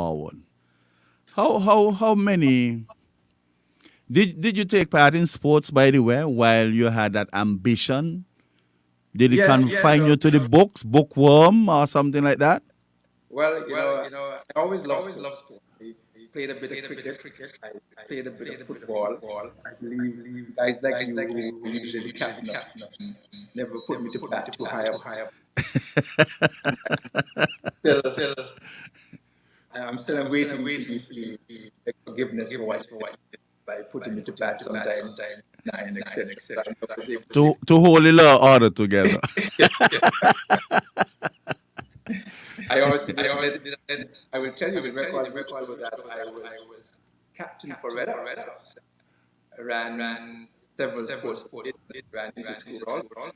forward. How many did you take part in sports, by the way, while you had that ambition? Did it Yes. confine you to the books, bookworm, or something like that? Well, I always loved sports. I played a bit of cricket. I played a bit of football. I believe guys like you who usually captain of never put me to bat too high up. Still, I'm still waiting to beg forgiveness for what by putting me to bat sometime nine, etc. But I was able to say, To hold the law order together. I also did. I will tell you with record before that I was captain for Red Arrows. I ran several sports. Ran music school also.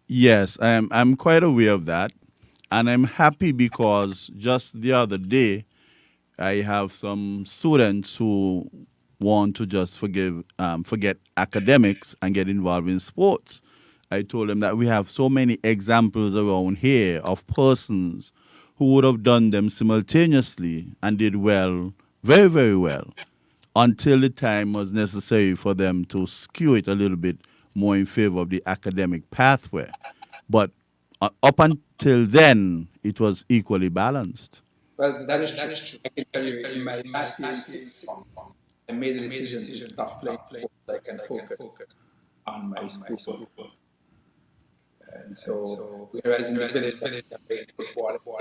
Yes, I'm quite aware of that. And I'm happy because just the other day I have some students who want to just forget academics and get involved in sports. I told them that we have so many examples around here of persons who would have done them simultaneously and did well, very, very well, until the time was necessary for them to skew it a little bit more in favor of the academic pathway. But up until then, it was equally balanced. Well, that is true. I can tell you in my last year in sixth form, I made a decision to stop playing sports so I can focus on my schoolwork. And so, whereas in the village I played football,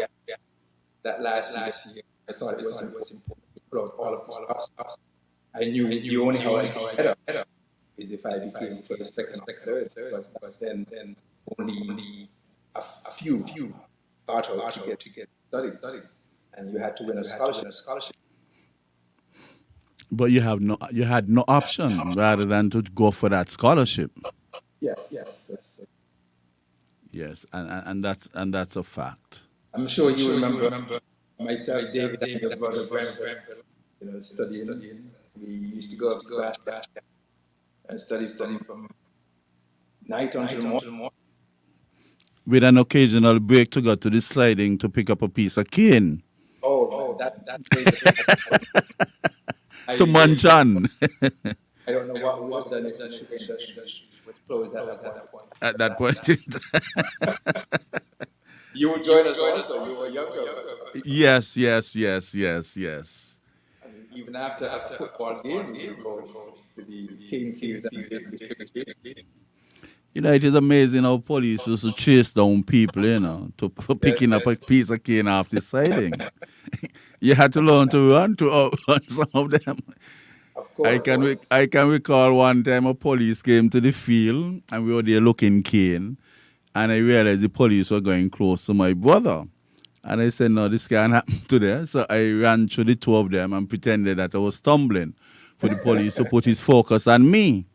that last year, I thought it was important to put out all of us. I knew the only how I get better is if I became first, second, or third. But then only a few got out to get studied. And you had to win a scholarship. But you had no option rather than to go for that scholarship. Yes. Yes, and that's a fact. I'm sure you remember myself, David, and your brother Brent, studying. We used to go up to class and study from night until morning. With an occasional break to go to the sliding to pick up a piece of cane Oh, that I to munch on I don't know what was the next was closed at that point. at that point. You would join us also. You were younger. Yes, yes, yes, yes, yes. I mean, even after football game, we would go to the cane field and the You know, it is amazing how police used to chase down people, for picking up a piece of cane off the siding. You had to learn to run to outrun some of them. Of course. I can recall one time a police came to the field and we were there looking cane, and I realized the police were going close to my brother. And I said, no, this can't happen today. So I ran through the two of them and pretended that I was stumbling for the police to put his focus on me.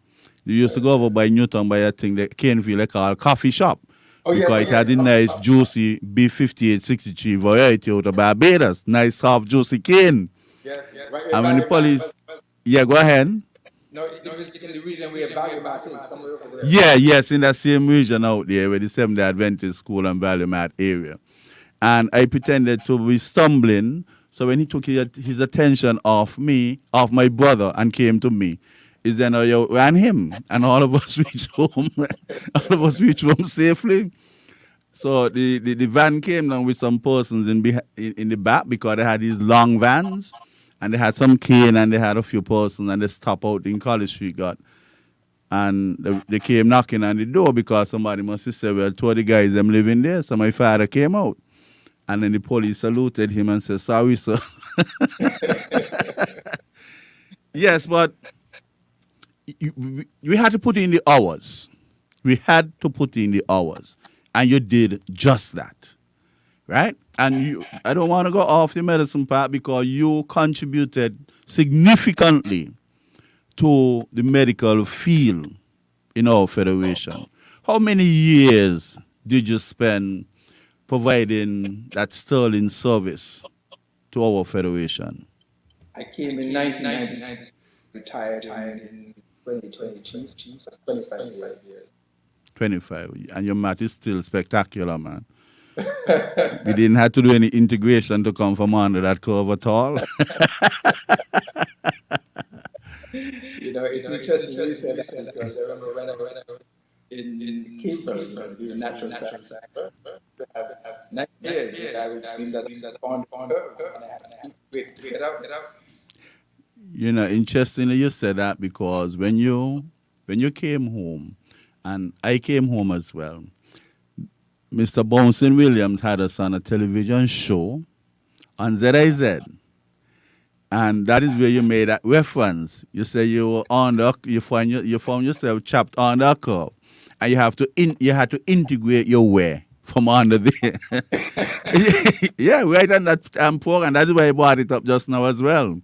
They used to go over by Newton by a thing that Caneville they call coffee shop. Oh yeah, Because it had the nice juicy B5863 variety out of Barbados. Nice half juicy cane. yeah. And when the police, yeah, go ahead. No, it was in the region where Valley Mart is, somewhere over there. Yeah, yes, in that same region out there where the Seventh Day Adventist School and Valley Mat area. And I pretended to be stumbling. So when he took his attention off me, off my brother, and came to me, is then I ran him, and all of us reached home. All of us reached home safely. So the van came down with some persons in the back because they had these long vans, and they had some cane and they had a few persons, and they stopped out in College Street, got. And they came knocking on the door because somebody must have said, well, two of the guys them living there. So my father came out. And then the police saluted him and said, sorry, sir. Yes, but we had to put in the hours. We had to put in the hours. And you did just that. Right? And I don't want to go off the medicine part because you contributed significantly to the medical field in our federation. How many years did you spend providing that sterling service to our federation? I came in 1990, retired in 2022, 25 years. 25. And your math is still spectacular, man. We didn't have to do any integration to come from under that curve at all. It's interesting you said that because I remember when I was in Cape, doing natural science, I have 9 years, I was doing that on the curve, and I had to wait to get out. Interestingly, you said that because when you came home, and I came home as well, Mr. Bouncing Williams had us on a television show on ZIZ. And that is where you made that reference. You say you were on you found yourself trapped on the curve, and you had to integrate your way from under there. Yeah, right on that program. That is why I brought it up just now as well.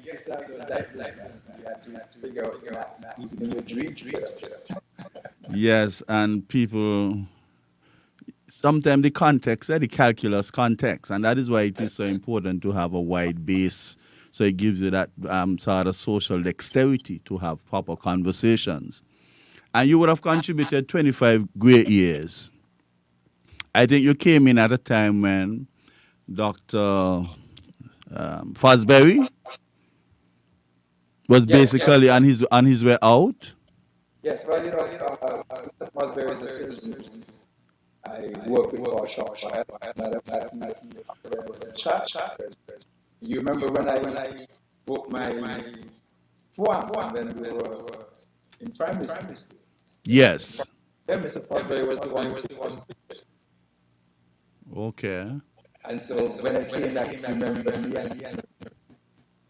Yes, that was that like that. You had to figure out even in your dream. Yes, and people sometimes the calculus context, and that is why it is so important to have a wide base. So it gives you that sort of social dexterity to have proper conversations. And you would have contributed 25 great years. I think you came in at a time when Dr. Fosbury was basically on his way out. Yes, well, that was very citizen. I worked with for a short while. You remember when I broke my forearm when we were in primary school? Yes. Then Mr. Fosbury was the one who was. Okay. And so when I came back, he remembered me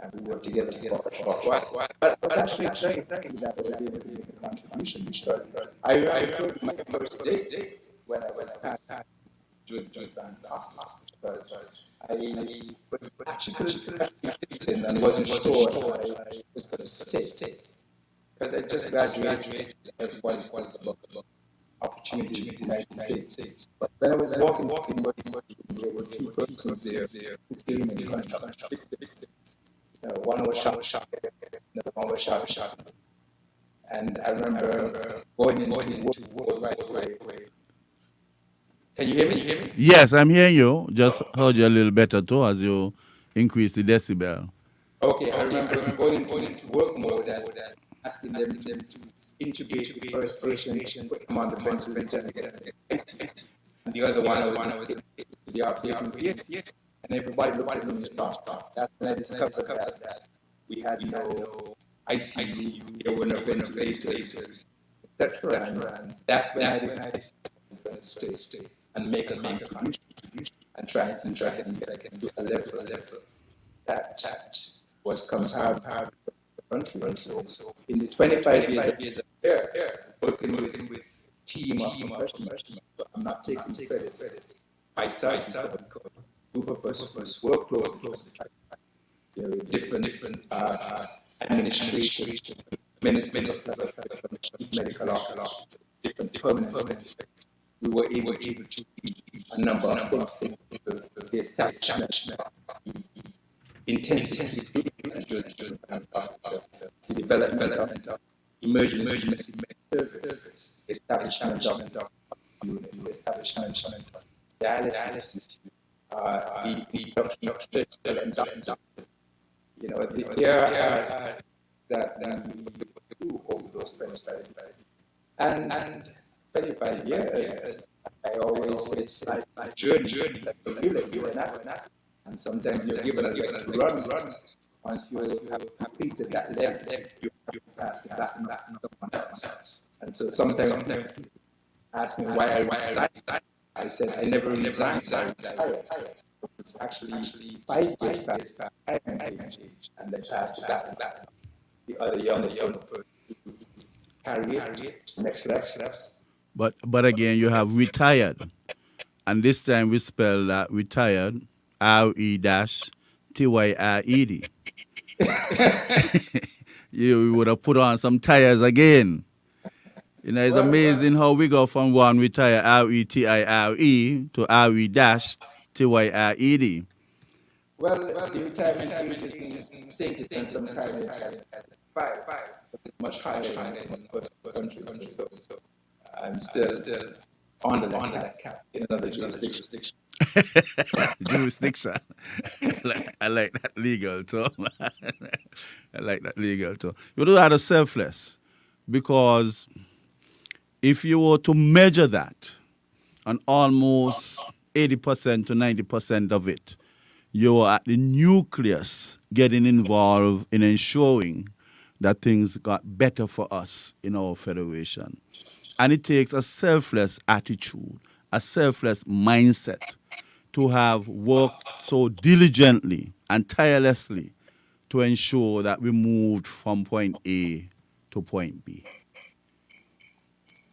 and we worked together for a short while. But I was actually very thankful that I was able to make a contribution because I remember my first day when I was passed to advanced hospital. Because I was actually couldn't and wasn't sure if I was going to stay. Because I just graduated, everybody was about opportunity in the United States. But when I was walking, there were two persons there who came in contact. One was shot, the other one was shot. And I remember going into work right away. Can you hear me? Yes, I'm hearing you. Just heard you a little better too as you increase the decibel. Okay, I remember going into work mode and asking them to intubate the first patient, put them on the ventilator, and the other one was the operating theater. And everybody looked at me and thought, that's when I discovered that we had no ICU, there were no ventilators, etc. And that's when I decided to stay and make a contribution and try and see if I can do a level that was comparable to the country. So in the 25 years there, working with team of professionals, I'm not taking credit myself because group of us work closely. Different administration, ministers, medical officers, different permanent. We were able to do a number of things. The establishment, intensity, the development of emergency service, establishment of unit, establishment of dialysis, the production of and doctors. There are that we do over those 25 and 25 years. I always say it's like a journey, like a relay, and sometimes you're given a leg to run. Once you have completed that leg, you pass that and someone else. And so sometimes people ask me why I resigned. I said I never resigned. It's actually 5 years past I am age, and then passed that. The other young person carry it next level. But again, you have retired, and this time we spell that retired RE-TYRED. You would have put on some tires again. It's amazing how we go from one retire RETIRE to RE-TYRED. Well, the retirement age is taken some kind of five, but it's much higher than the first country. So I'm still under that cap in another jurisdiction. Jurisdiction. I like that legal term. I like that legal term. You do that as selfless because if you were to measure that on almost 80% to 90% of it, you're at the nucleus getting involved in ensuring that things got better for us in our federation. And it takes a selfless attitude, a selfless mindset to have worked so diligently and tirelessly to ensure that we moved from point A to point B.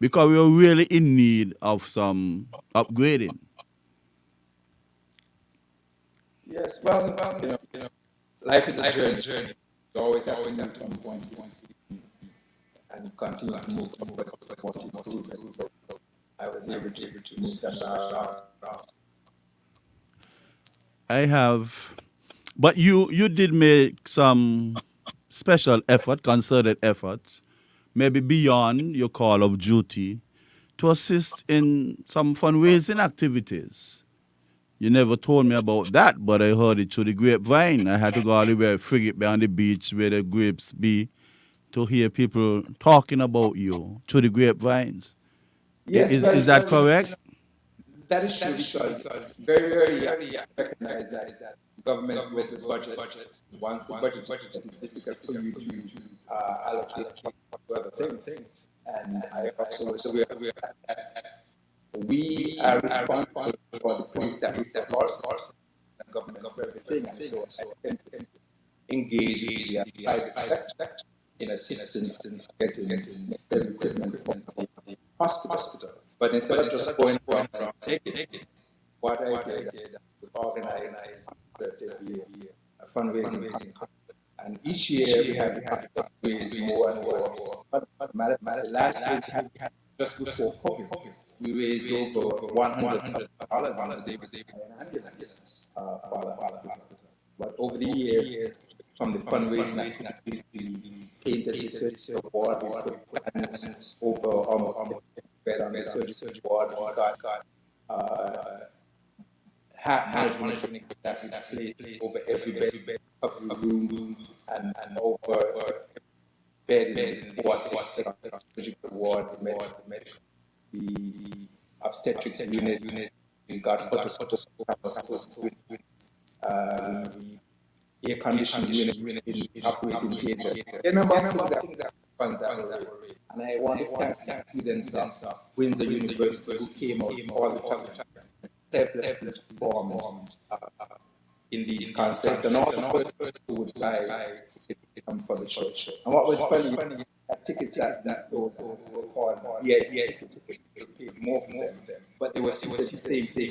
Because we were really in need of some upgrading. Yes, well, life is a journey. You always have to move from point to point and continue to move forward. So I was able to move that around. I have, but you did make some special effort, concerted efforts, maybe beyond your call of duty, to assist in some fundraising activities. You never told me about that, but I heard it through the grapevine. I had to go all the way frigate behind the beach where the grapes be to hear people talking about you through the grapevines. Yes, Is that correct? that is true because very early I recognize that governments with the budget, once the budget is difficult for you to allocate to other things. And I also so we are responsible for the police that we support the government for everything. And so I can engage the private sector in assistance in getting necessary equipment from the hospital. But instead of just going around taking it, what I did was organize a fundraising concert. And each year we have raised more and more. But last year we had just before COVID, we raised over $100,000 and was able to pay an ambulance for the hospital. But over the years, from the fundraising activities, we painted the surgery ward, we put plans over almost bed on the surgery ward, we got management that we placed over every bed, every room, and over bed in the surgical ward, the obstetrics unit, we got air conditioning unit in operating theater. There are a number of things that were raised. And I want to thank students of Windsor University who came out all the time, selflessly performed in these concerts, and all the first who would buy tickets for the show. And what was funny, tickets that sold were called tickets, paid more for them, but they were the same thing.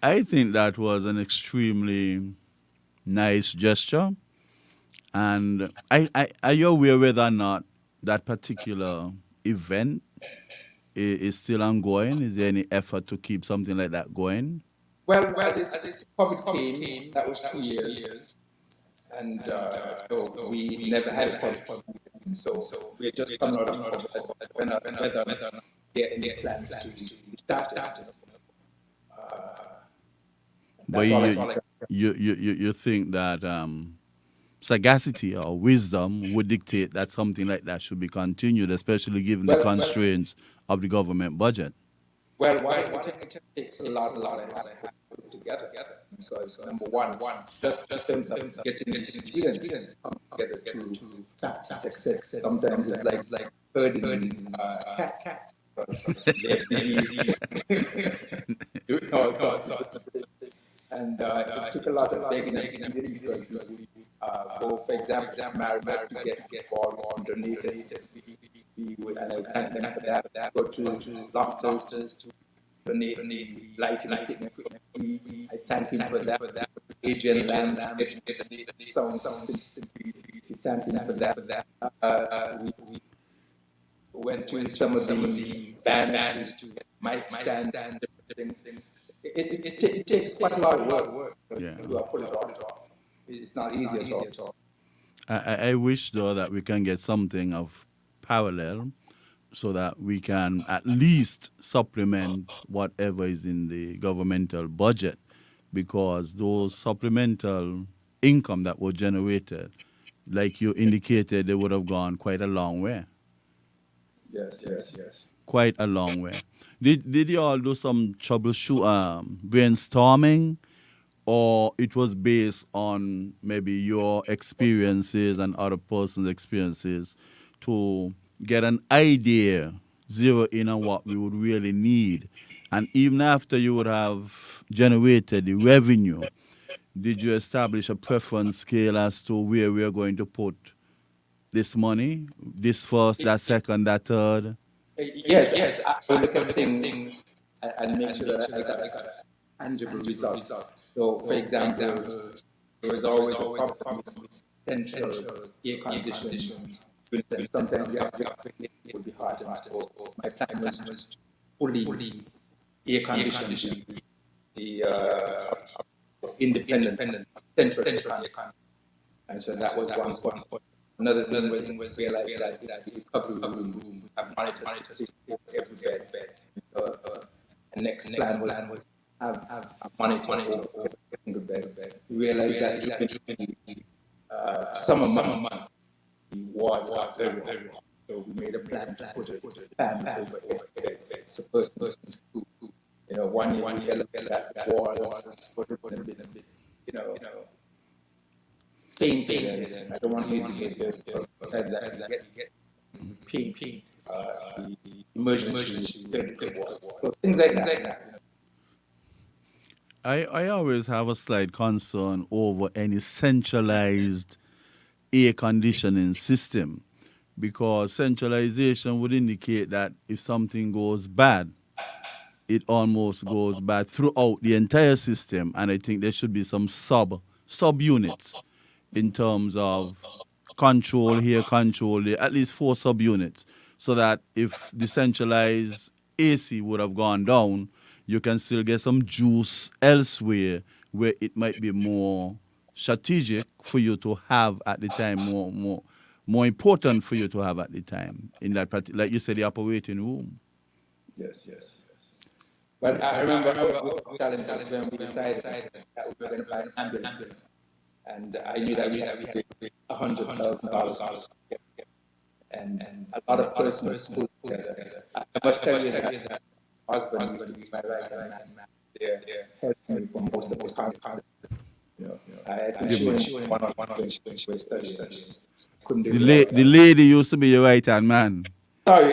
I think that was an extremely nice gesture. And are you aware whether or not that particular event is still ongoing? Is there any effort to keep something like that going? Well, as COVID came, that was 2 years, and so we never had a COVID. So we're just coming out of whether there are any plans to start that. But you think that sagacity or wisdom would dictate that something like that should be continued, especially given the constraints of the government budget? Well, why it takes a lot of effort to put together, because number one, just terms of getting the students come together to success. Sometimes it's like herding cats. They're busy doing all sorts. And it took a lot of begging because go, for example, married to get called on donated. We would, and I would thank them for that. Go to Lofters to donate lighting equipment. I thank him for that. Adrian Lamb, sound system. We thank him for that. We went to some of the bands to get mic stand things. It takes quite a lot of work to pull it off. It's not easy at all. I wish though that we can get something of parallel so that we can at least supplement whatever is in the governmental budget, because those supplemental income that were generated, like you indicated, they would have gone quite a long way. Yes, yes, yes. Quite a long way. Did you all do some troubleshoot brainstorming, or it was based on maybe your experiences and other person's experiences to get an idea, zero in on what we would really need? And even after you would have generated the revenue, did you establish a preference scale as to where we are going to put this money, this first, that second, that third? Yes, I will look at things and make sure that I got tangible results. So, for example, there was always a problem with central air conditions. Sometimes the application would be hard to install. My plan was fully air conditioned, the independent central air conditioning. And so that was one point. Another thing was realize that this recovery room have monitors every bed. The next plan was have a monitor over every single bed. We realized that even summer months the wards are very hot. So we made a plan to put a fan over every bed. So first, one year we realized that wall was a bit, painting. I don't want to use the that get paint, the emergency so things like that. I always have a slight concern over any centralized air conditioning system, because centralization would indicate that if something goes bad, it almost goes bad throughout the entire system. And I think there should be some sub units in terms of control here, control there, at least 4 subunits, so that if the centralized AC would have gone down, you can still get some juice elsewhere where it might be more strategic for you to have at the time, more important for you to have at the time in that like you said, the operating room. Yes. But I remember our challenge when we decided that we were going to buy an ambulance, and I knew that we had to pay $100,000, and a lot of persons pulled together. I must tell you that my husband used to be my right hand man. Yeah, helped me for most of the time. I had to show him one-on-one when she was studying. Couldn't do it The all. lady used to be your right hand man. Sorry.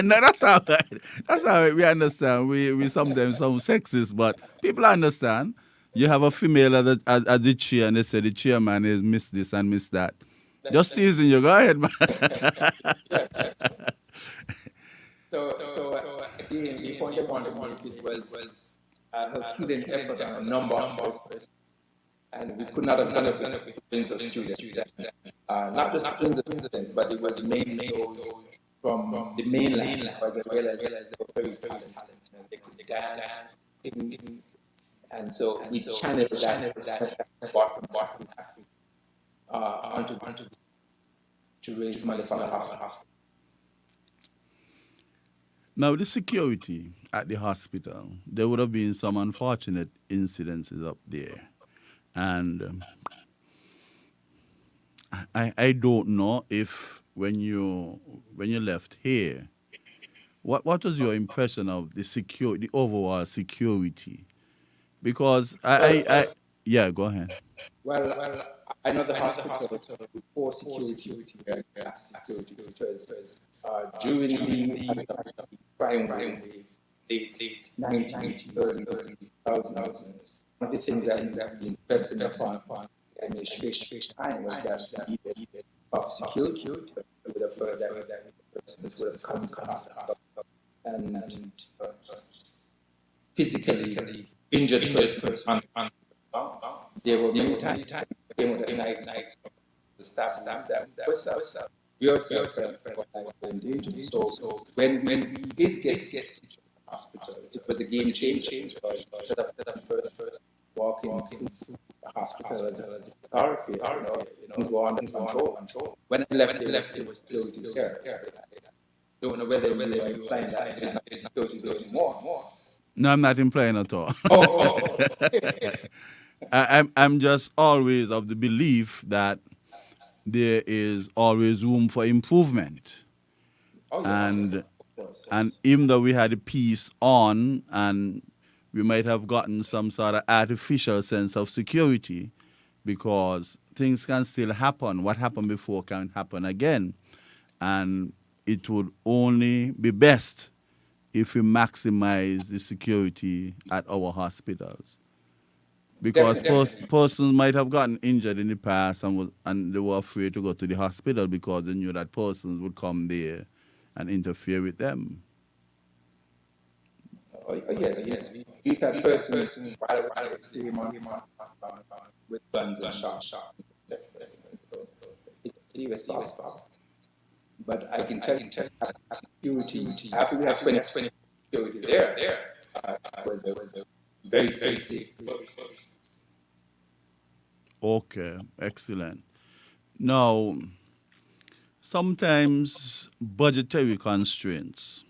No, that's all right. That's all right. We understand. We sometimes sound sexist, but people understand. You have a female at the chair, and they say the chairman is miss this and miss that. Just teasing you. Go ahead, man. So again, the point I wanted to make was her student effort on a number of posts, and we could not have done it with millions of students. Not just millions of students, but it was the main shows from the mainland, because I realized they were very talented. They could dance, sing, and so we channeled that bottom onto to raise money for the hospital. Now, the security at the hospital, there would have been some unfortunate incidences up there. And I don't know if when you left here, what was your impression of the overall security? Because yeah, go ahead. Well, I know the hospital before security because during the crime wave, late 90s, early 2000s, one of the things that we invested upon the administration time was that we needed security. We would have heard that persons would have come to the hospital and physically injured persons. There were many times came with a night the staff that was up. We also felt like injured. So when we did get to the hospital, it was a game changer. Set up first walking through the hospital as a authority, things were under control. When I left, they were still to care. I don't know whether you were implying that I did not go to do anymore. No, I'm not implying at all. Oh. I'm just always of the belief that there is always room for improvement. Oh, yeah. And even though we had a piece on and we might have gotten some sort of artificial sense of security because things can still happen. What happened before can happen again. And it would only be best if we maximize the security at our hospitals. Because persons might have gotten injured in the past and they were afraid to go to the hospital because they knew that persons would come there and interfere with them. Yes. These are persons with guns and shot. It's a serious problem. But I can tell you that security, after we have 20 security there, was a very safe place. Okay, excellent. Now, sometimes budgetary constraints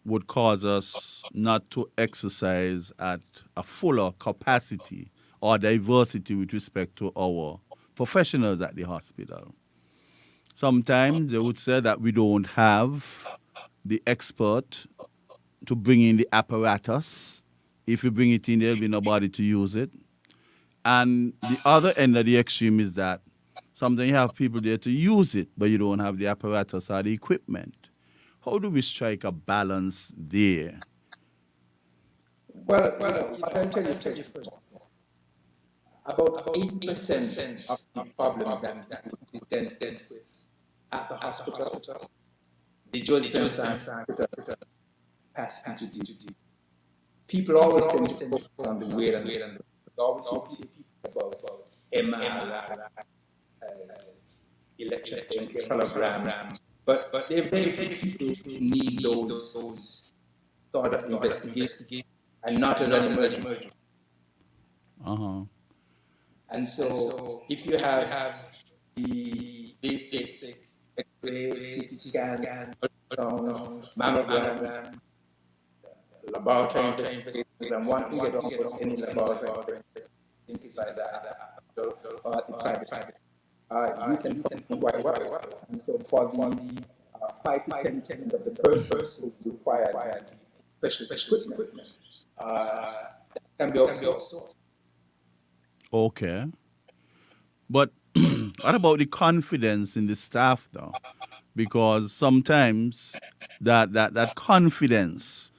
would cause us not to exercise at a fuller capacity or diversity with respect to our professionals at the hospital. Sometimes they would say that we don't have the expert to bring in the apparatus. If you bring it in, there'll be nobody to use it. And the other end of the extreme is that sometimes you have people there to use it, but you don't have the apparatus or the equipment. How do we strike a balance there? Well, I'll tell you first. About 80% of the problems that we present with at the hospital, the George Hospital capacity. People always tend to focus on the weight and the always hear people about MRI, electroencephalogram, but there are very few people who need those sort of investigation and not an emergency. Uh-huh. And so, if you have the basic X-ray, CT scan, ultrasound, mammogram, laboratory investigations, and one can get off any laboratory, things like that, or the private, you can function quite well. And so, for the 5 to 10% of the persons who require specialist equipment, that can be outsourced. Okay. But what about the confidence in the staff, though? Because sometimes that confidence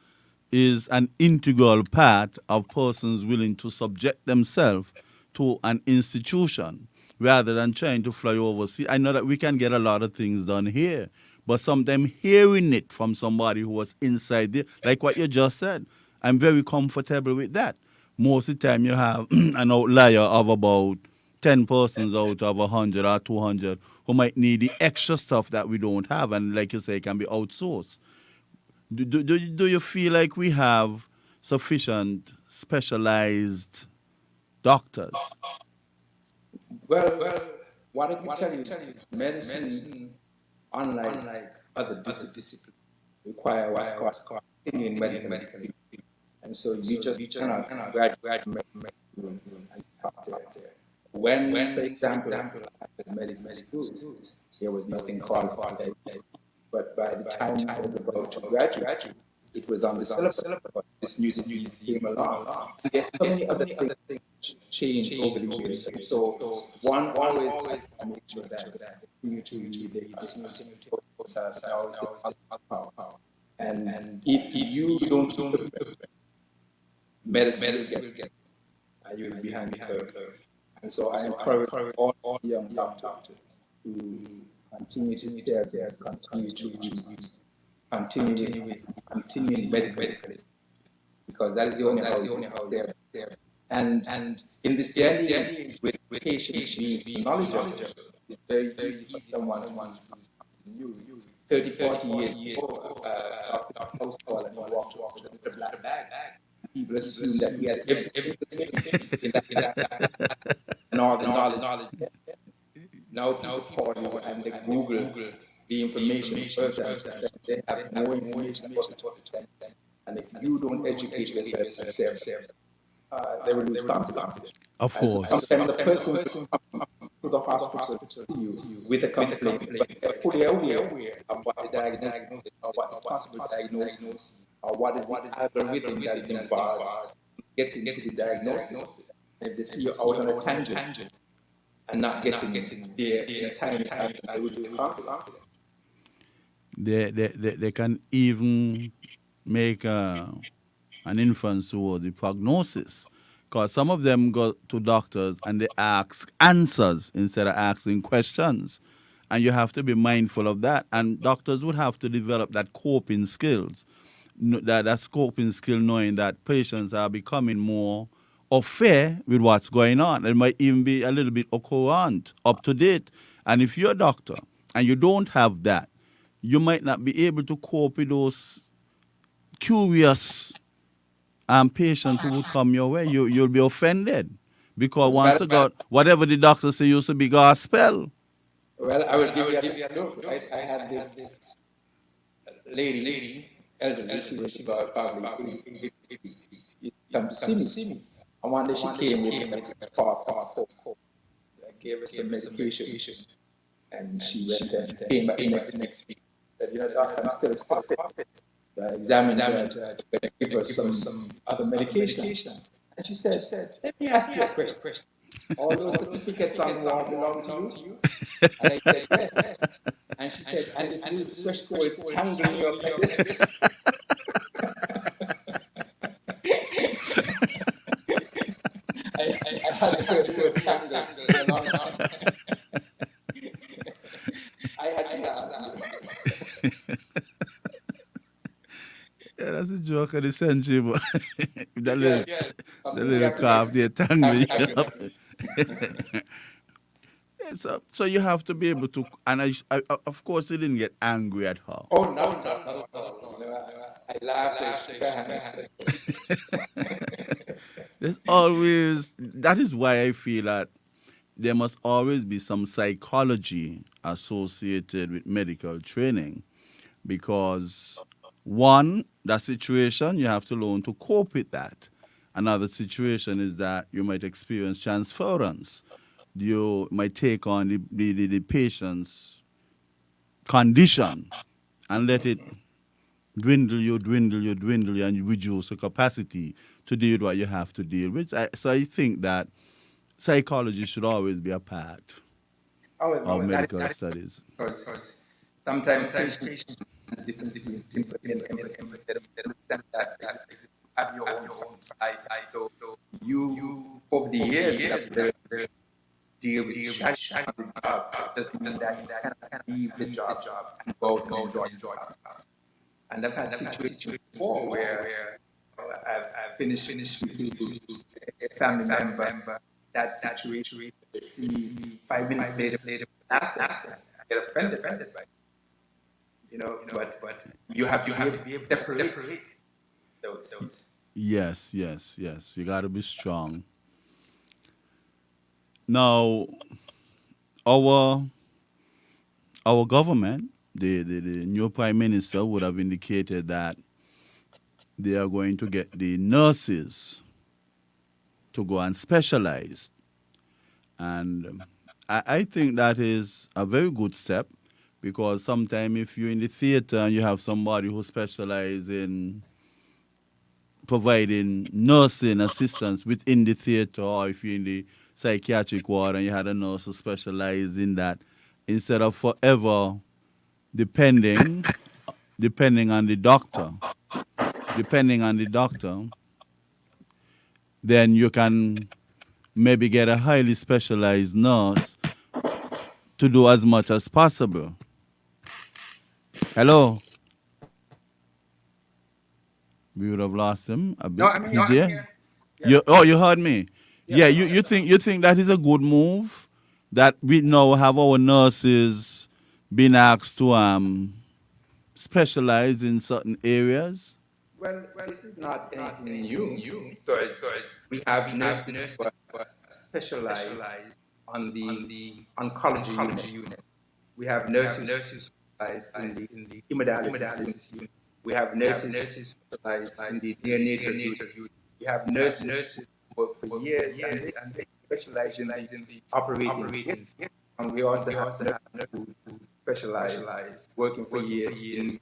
is an integral part of persons willing to subject themselves to an institution rather than trying to fly overseas. I know that we can get a lot of things done here, but sometimes hearing it from somebody who was inside there, like what you just said, I'm very comfortable with that. Most of the time you have an outlier of about 10 persons out of 100 or 200 who might need the extra stuff that we don't have, and like you say, it can be outsourced. Do you feel like we have sufficient specialized doctors? Well, what I can tell you is medicine, unlike other disciplines, require what's called continuing medical. And so you just cannot graduate from medicine and stop there. When, for example, at the medical school, there was nothing called but by the time I was about to graduate, it was on the syllabus. But this new came along. And there's so many other things changed over the years. So one always has to make sure that you to and if you don't keep medicine will get you will be behind the curve. And so I encourage all young doctors to continue to stay there, continue medical, because that is the only how they're there. And in this day and age, with patients being knowledgeable, it's very easy for someone who's new, 30, 40 years old, after the house call and he walks with a black bag. People assume that he has everything. in that and all the knowledge. Now people call you and they Google the information first, and they have more information about the time. And if you don't educate yourself, they will lose confidence. Of And so course. sometimes the person comes to the hospital to see you with a complaint, but they're fully aware of what the diagnosis or what the possible diagnosis or what is the algorithm that is involved in getting to the diagnosis. And if they see you out on a tangent and not getting there in time, they will lose confidence. They can even make an inference towards the prognosis. Because some of them go to doctors and they ask answers instead of asking questions. And you have to be mindful of that. And doctors would have to develop that coping skills, that coping skill, knowing that patients are becoming more au fait with what's going on. They might even be a little bit current, up to date. And if you're a doctor and you don't have that, you might not be able to cope with those curious patients who would come your way. You'll be offended because once again, whatever the doctor say used to be gospel. Well, I will give you a look. I had this lady, elderly, she was about probably come to see me. And one day she came with a cough. I gave her some medication, and she went and came back next week. Said, doc, I'm still coughing. So I examined her and gave her some other medication. And she said, let me ask you a question. All those certificates on the wall belong to you? And I said, yes. And she said, and this new fresh called tangling your face. I had heard the word tangle for a long time. I had to laugh. Yeah, that's a joke of the century, but that little cough there tangling you up. Yeah, so you have to be able to, and of course, you didn't get angry at her. Oh, no. I laughed and shook her hand. There's always, that is why I feel that there must always be some psychology associated with medical training because one, that situation, you have to learn to cope with that. Another situation is that you might experience transference. You might take on the patient's condition and let it dwindle you, and you reduce the capacity to deal with what you have to deal with. So I think that psychology should always be a part of medical studies. Because sometimes patients different have your own pride. So you over the years have to deal with shit on the job. Doesn't mean that you cannot leave the job and go and enjoy the job. And I've had situations before where I've finished with a family member that situation. They see me 5 minutes later after I get offended by it. But you have to be able to separate those. Yes. You got to be strong. Now, our government, the new prime minister would have indicated that they are going to get the nurses to go and specialize. And I think that is a very good step because sometimes if you're in the theater and you have somebody who specializes in providing nursing assistance within the theater, or if you're in the psychiatric ward and you had a nurse who specializes in that, instead of forever depending on the doctor, then you can maybe get a highly specialized nurse to do as much as possible. Hello? We would have lost him a bit. No, I mean, He's there? You heard me? Yeah, you think that is a good move? That we now have our nurses being asked to specialize in certain areas? Well, this is not anything new because we have nurses who are specialized on the oncology unit. We have nurses who specialize in the hemodialysis unit. We have nurses who specialize in the neonatal unit. We have nurses who work for years and they specialize in the operating theater. And we also have nurses who specialize working for years in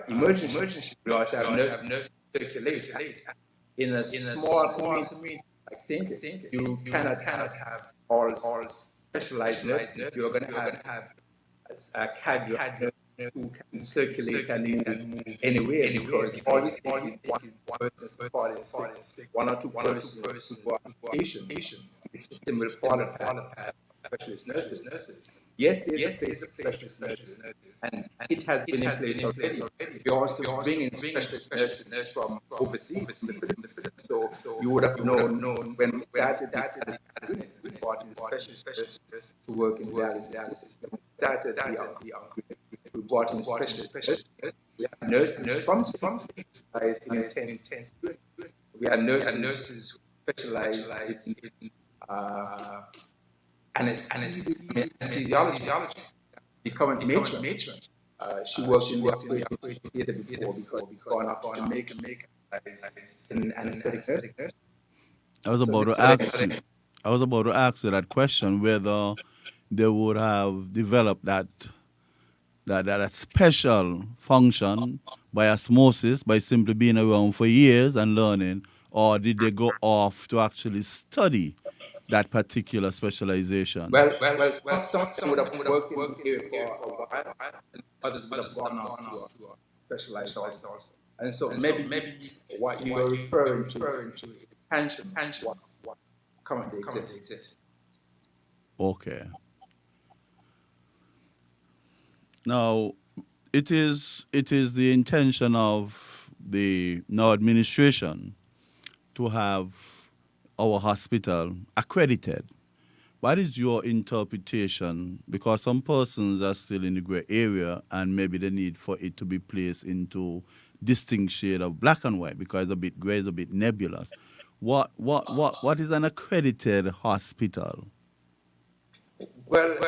emergency. We also have nurses who circulate. In a small community like Saint, you cannot have all specialized nurses. You're going to have a cadre of nurses who can circulate and move anywhere because all this is one person falling sick, one or two persons who are patient. The system will fall apart. Specialist nurses. Yes, there's a place for specialist nurses, and it has been in place already. We also bring in specialist nurses from overseas, from the Philippines. So you would have known when we started that unit, we brought in specialist nurses to work in dialysis. When we started we brought in specialist nurses. We have nurses from specialized in intensive. We have nurses who specialize in anesthesiology. The current matron, she worked in the operating theater before gone off to make in anesthetic. I was about to ask you. I was about to ask you that question whether they would have developed that special function by osmosis by simply being around for years and learning, or did they go off to actually study that particular specialization? Some of them would have worked in the area for a while, and others would have gone on to specialize also. And so maybe what you are referring to is pension what currently exists. Okay. Now, it is the intention of the now administration to have our hospital accredited. What is your interpretation? Because some persons are still in the gray area and maybe the need for it to be placed into distinct shade of black and white because it's a bit gray, it's a bit nebulous. What is an accredited hospital? Well,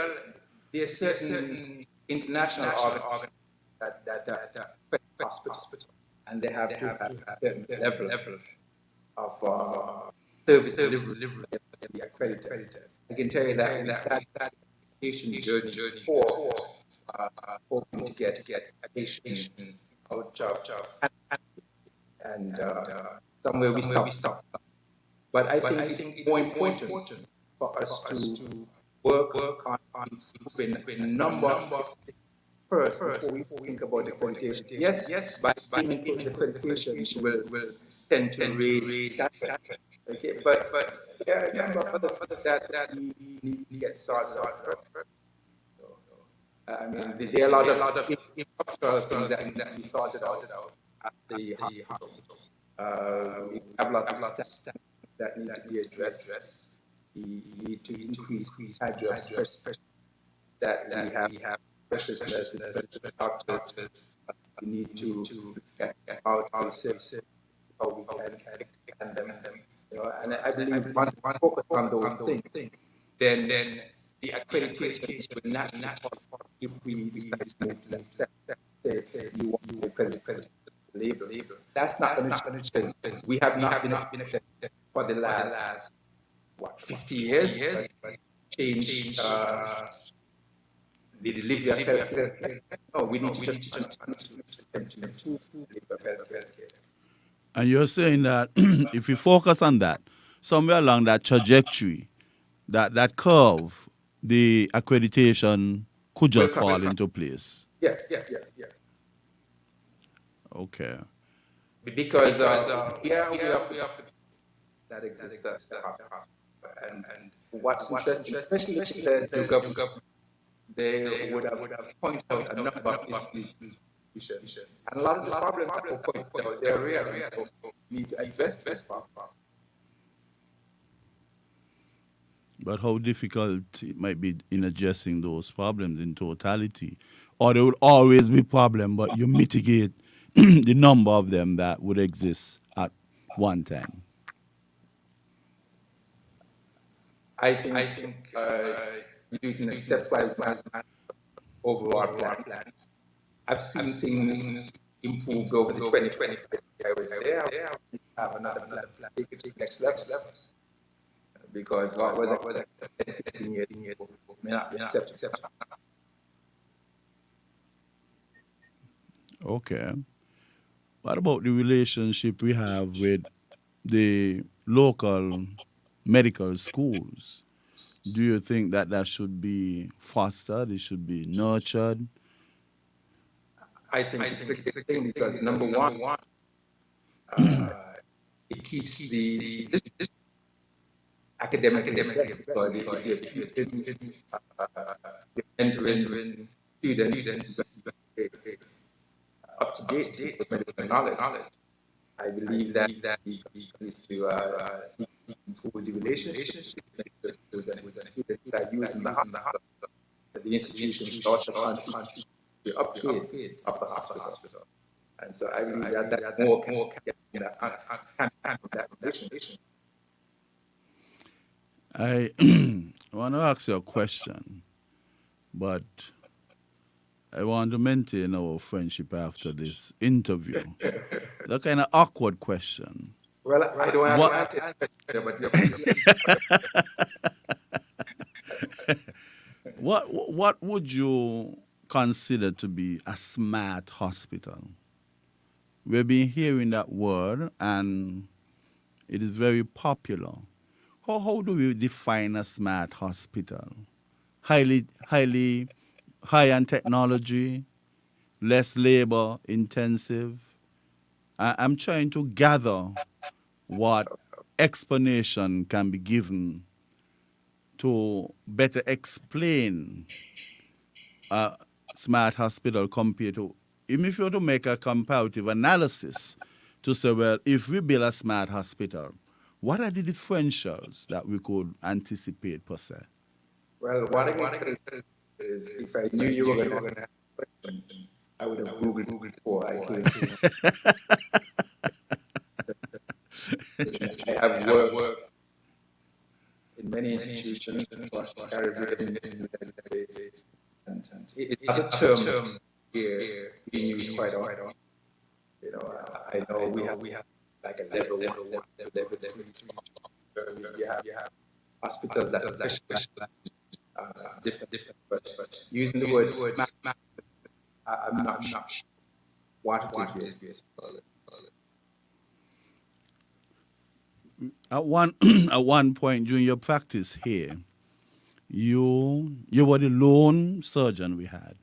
there's certain international organizations that hospital, and they have to have certain levels of service delivery to be accredited. I can tell you that in that education journey before hoping to get education out of and somewhere we stop. But I think it's more important for us to work on improving a number of first before we think about the accreditation. Yes, by being included the accreditation will tend to raise standards. Okay, but there are a number of other that need to get sorted out. I mean, there are a lot of infrastructural things that need to be sorted out at the hospital. We have a lot of standards that need to be addressed. We need to increase address that we have specialist nurses, doctors. We need to get out the service how we can expand them. And I believe once we focus on those things, then the accreditation will not fall if we decide to move to that. You want to accredit label. That's not going to change. We have not been accredited for the last 50 years. Change the delivery of healthcare. No, we need to just improve healthcare. And you're saying that if we focus on that, somewhere along that trajectory, that curve, the accreditation could just fall into place. Yes. Okay. Because here we have that exists and what's interesting, especially the government, they would have pointed out a number of issues. And a lot of the problems that were pointed out, they're real. So we need to address this problem. But how difficult it might be in addressing those problems in totality. Or there would always be problem, but you mitigate the number of them that would exist at one time? I think using a stepwise overall plan, I've seen things improved over the 2025 I was there. We have another plan to take it to the next level. Because what was accepted 15 years ago may not be accepted. Okay. What about the relationship we have with the local medical schools? Do you think that that should be fostered? It should be nurtured? I think it's a good thing because number one, it keeps the academically because if you're entering students up to date with medical knowledge, I believe that is to improve the relationship with students that are using the hospital. The institution should also contribute to the upgrade of the hospital. And so I believe that more can get that relationship. I want to ask you a question, but I want to maintain our friendship after this interview. The kind of awkward question. Well, I don't have to answer, but What would you consider to be a smart hospital? We've been hearing that word and it is very popular. How do we define a smart hospital? Highly high on technology, less labor intensive. I'm trying to gather what explanation can be given to better explain a smart hospital compared to, even if you were to make a comparative analysis to say, well, if we build a smart hospital, what are the differentials that we could anticipate per se? well, what I can tell you is if I knew you were going to have a question, I would have Googled before I came. I have worked in many institutions across the Caribbean. It's a term here being used quite often. You know, I know we have like a level 1, level 3. You have hospitals that specialize different. But using the word smart, I'm not sure what it is. At one at one point during your practice here, you were the lone surgeon we had,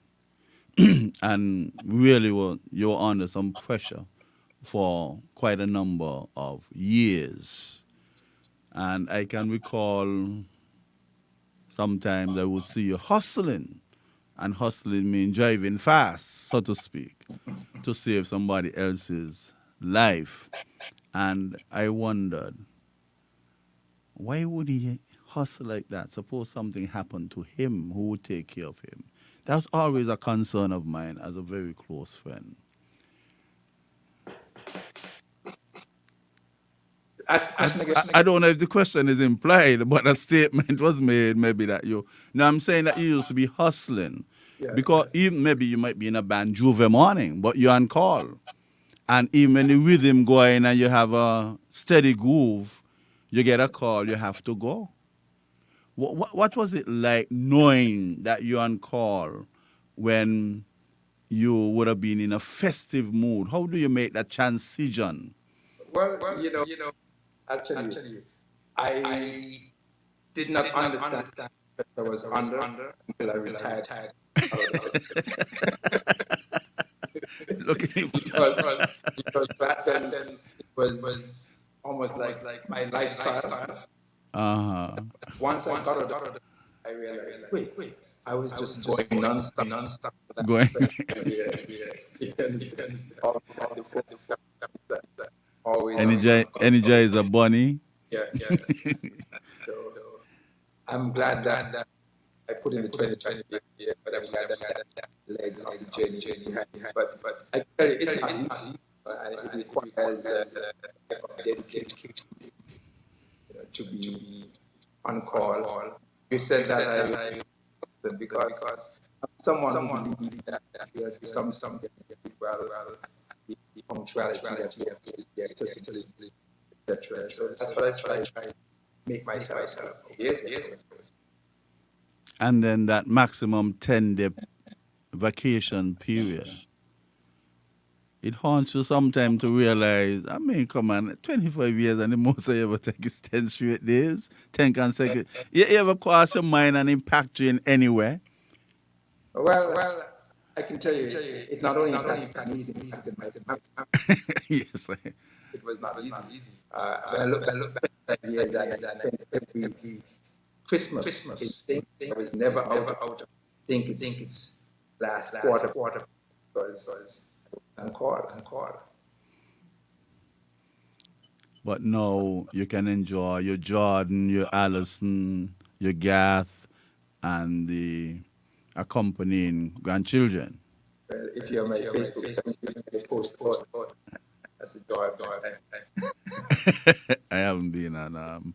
and really you were under some pressure for quite a number of years. And I can recall sometimes I would see you hustling, and hustling means driving fast, so to speak, to save somebody else's life. And I wondered, why would he hustle like that? Suppose something happened to him, who would take care of him? That was always a concern of mine as a very close friend. I don't know if the question is implied, but a statement was made maybe that you. Now I'm saying that you used to be hustling. Because even maybe you might be in a band Juve morning, but you're on call. And even when the rhythm going and you have a steady groove, you get a call, you have to go. What was it like knowing that you're on call when you would have been in a festive mood? How do you make that transition? Well, I'll tell you, I did not understand that I was under until I retired. Looking because back then it was almost like my lifestyle. uh-huh. Once I got it, I realized, wait, I was just going non-stop. Going. Always Energize a bunny. yeah. So I'm glad that I put in the 2020 year, but I'm glad that leg of the journey behind. But I tell you, it's not easy, and it requires dedication, to be on call. You said that because someone who believes that there's something well, the punctuality that we have to be accessibility, etc. So that's what I try to make myself. Yes. And then that maximum 10-day vacation period. It haunts you sometimes to realize, I mean, come on, 25 years and the most I ever take is 10 straight days, 10 consecutive. You ever cross your mind and impact you in any way? Well, I can tell you, it's not only impacted me, it impacted my family. Yes. It was not easy. When I look back at the years that I spent every Christmas, I was never out. I think it's last quarter because I'm called. But now you can enjoy your Jordan, your Allison, your Gath, and the accompanying grandchildren. Well, if you're on my Facebook, I post that's the joy of life. I haven't been on.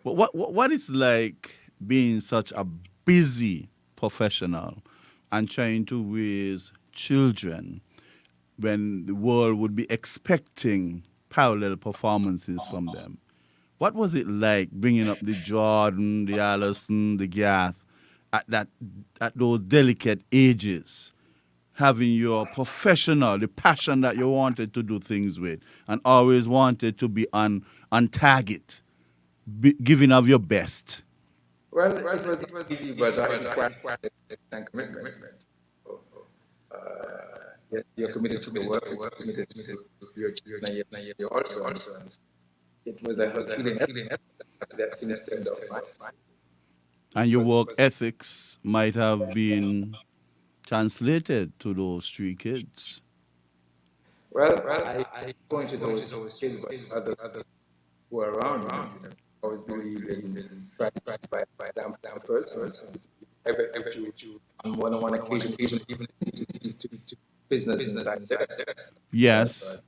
But what is like being such a busy professional and trying to raise children when the world would be expecting parallel performances from them? What was it like bringing up the Jordan, the Allison, the Gath at those delicate ages? Having your professional, the passion that you wanted to do things with, and always wanted to be on target, giving of your best. Well, it was easy, but it required and commitment. So, you're committed to the work, you're committed to your children, and you're also. It was a feeling that things turned out fine. And your work ethics might have been translated to those three kids. Well, I go into those kids, but others who are around me, always believe in trying by them first. Ever you on one occasion, even to business inside there. Yes.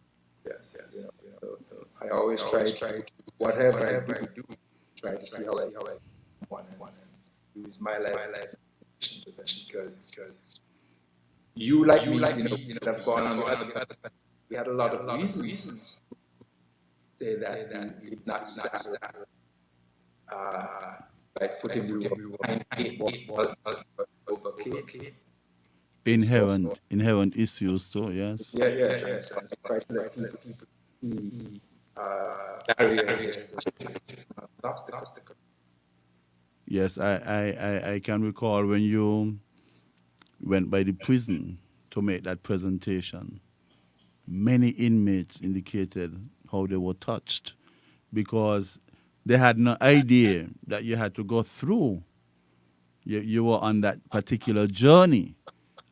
Yes, so I always try to whatever I do, try to see how I want and use my life because you like me, have gone on the other side. We had a lot of reasons to say that we did not start like footing we were behind 8 ball okay. Inherent issues too, yes. Yes. I try to let people see barriers, obstacles. Yes, I can recall when you went by the prison to make that presentation. Many inmates indicated how they were touched because they had no idea that you had to go through. You were on that particular journey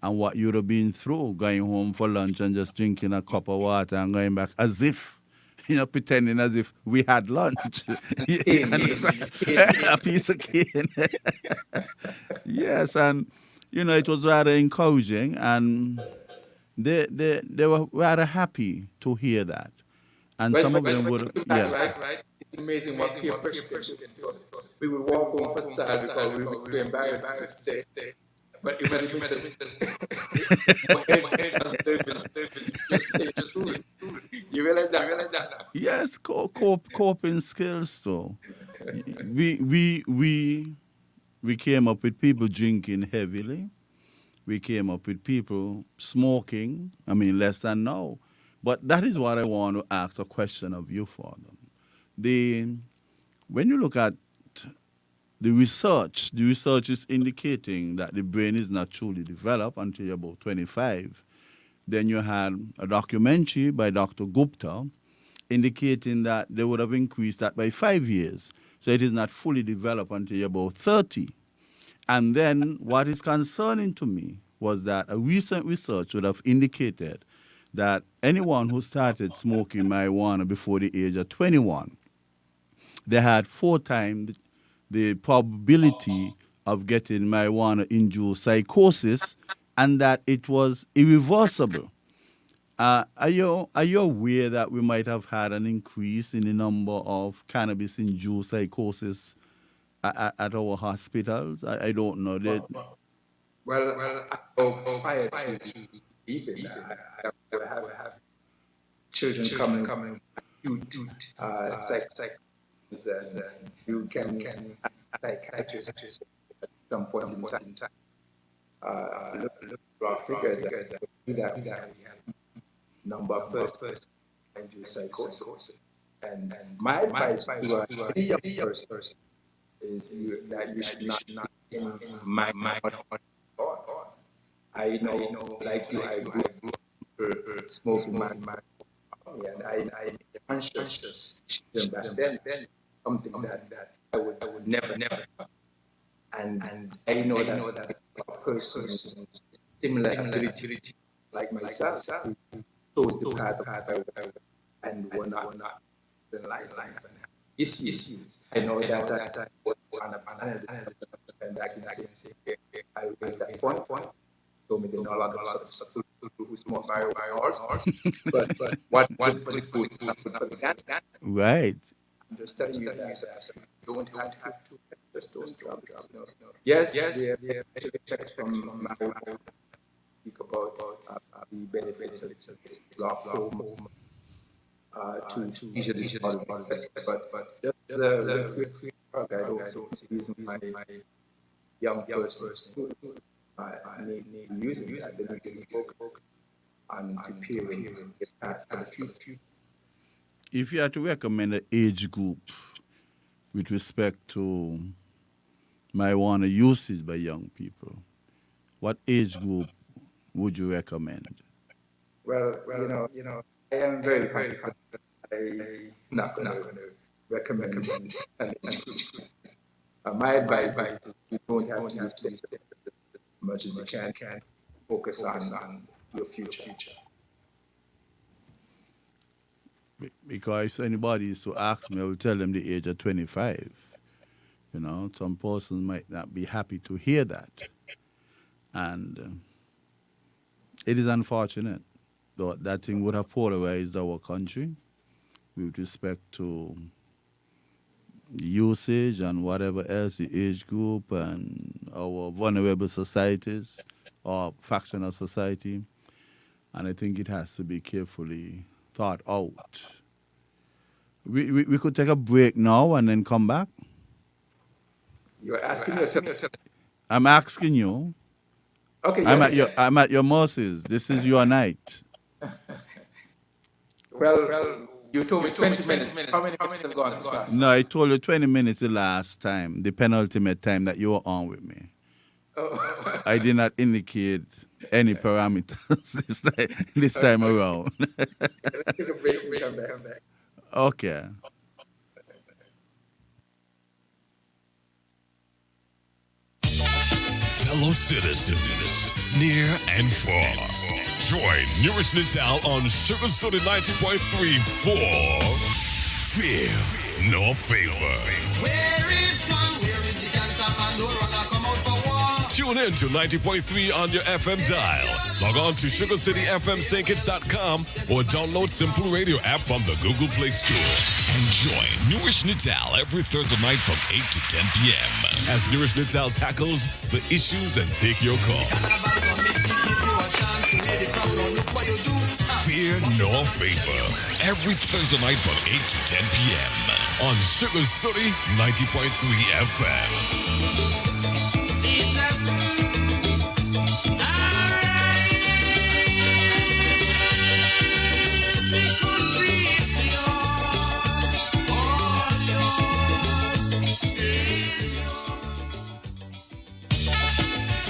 and what you'd have been through, going home for lunch and just drinking a cup of water and going back as if, pretending as if we had lunch. You understand? A piece of cane. Yes, and it was rather encouraging, and they were rather happy to hear that. And some of them would, yes. Right. It's amazing what peer pressure can do. We would walk home for style because we would be embarrassed to stay. But even if it's you realize that now. Yes, coping skills too. We came up with people drinking heavily. We came up with people smoking. I mean, less than now. But that is what I want to ask a question of you for them. When you look at the research is indicating that the brain is not truly developed until you're about 25. Then you had a documentary by Dr. Gupta indicating that they would have increased that by 5 years. So it is not fully developed until you're about 30. And then what is concerning to me was that a recent research would have indicated that anyone who started smoking marijuana before the age of 21, they had 4 times the probability of getting marijuana-induced psychosis and that it was irreversible. Are you aware that we might have had an increase in the number of cannabis-induced psychosis at our hospitals? I don't know. Well, I go prior to even I have children coming acute psych, and you can psychiatrist at some point in time. Look at our figures that number first and do psychosis. And my advice to any young person is that you should not in my I know, like you, I grew up smoking my and I conscious back then something that I would never and I know that a person with similar ability like myself chose the path and were not in life and issues. I know that I was on a and I can say I was at that point. Told me they know a lot of stuff who smoke marijuana, but what for the food, that's for the cat. Right. I'm just telling you that you don't have to just don't drop. Yes, the effects from marijuana. Speak about the benefits of glaucoma to easily disorders, but the drug I don't see reason why young person need using that. They need to focus on preparing for the future. If you had to recommend an age group with respect to marijuana usage by young people, what age group would you recommend? Well, you know, I am very confident. I'm not going to recommend an age group. My advice is you don't have to use as much as you can focus on your future. Because if anybody is to ask me, I will tell them the age of 25. You know, some persons might not be happy to hear that. And it is unfortunate that that thing would have polarized our country with respect to usage and whatever else, the age group and our vulnerable societies or faction of society. And I think it has to be carefully thought out. We could take a break now and then come back. You're asking me. I'm asking you. Okay, I'm at your mercies. This is your night. Well, you told me 20 minutes. How many minutes have gone? No, I told you 20 minutes the last time, the penultimate time that you were on with me. Oh. I did not indicate any parameters this time around. Let's take a break and come back. Okay. Fellow citizens, near and far, join Newrish Nital on Sugar Soda 90.3 for Fear No Favor. Where is the cancer man? No runner come out for war. Tune in to 90.3 on your FM dial. Log on to SugarCityFMSaintKitts.com or download Simple Radio app from the Google Play Store. And join Newrish Nital every Thursday night from 8 to 10 p.m. as Newrish Nital tackles the issues and take your call. Fear No Favor every Thursday night from 8 to 10 p.m. on Sugar City 90.3 FM.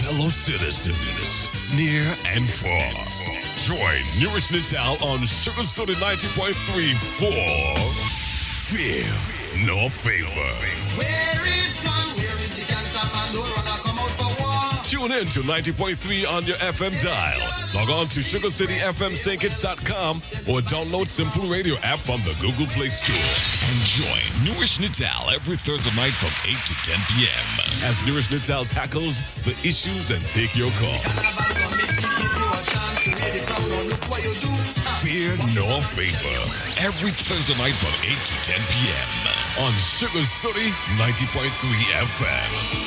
Fellow citizens, near and far, join Newrish Nital on Sugar Soda 90.3 for Fear No Favor. Where is the cancer man? No runner come out for war. Tune in to 90.3 on your FM dial. Log on to SugarCityFMSaintKitts.com or download Simple Radio app from the Google Play Store. And join Newrish Nital every Thursday night from 8 to 10 p.m. as Newrish Nital tackles the issues and take your call. fear nor favor. Every Thursday night from 8 to 10 p.m. on Sugar City 90.3 FM.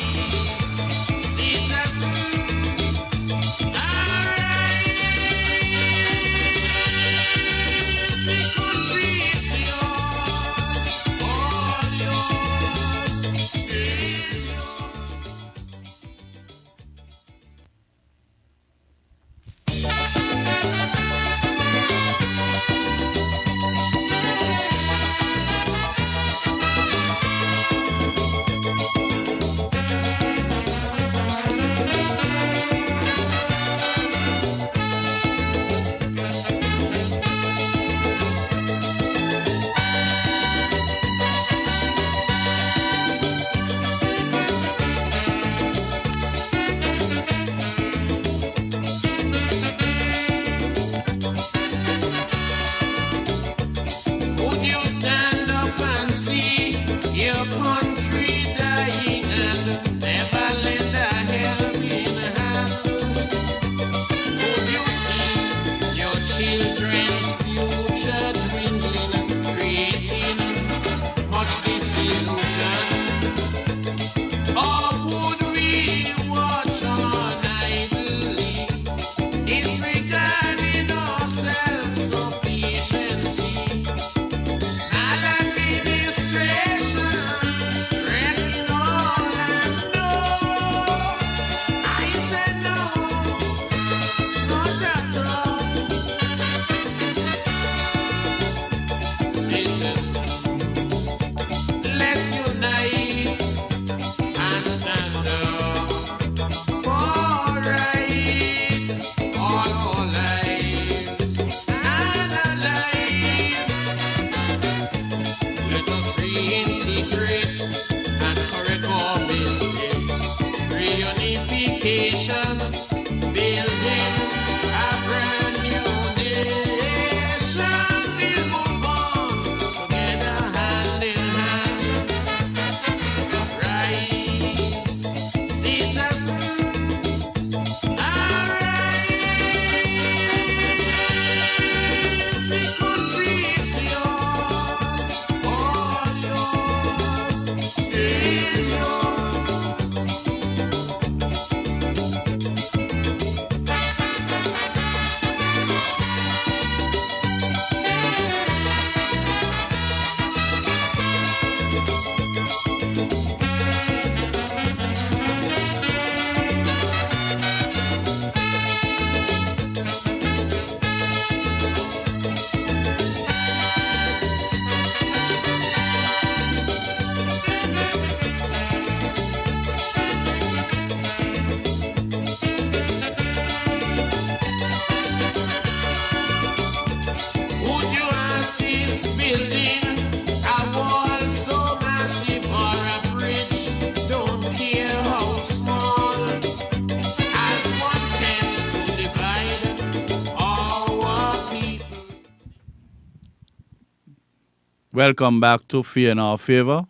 Welcome back to Fear Nor Favor.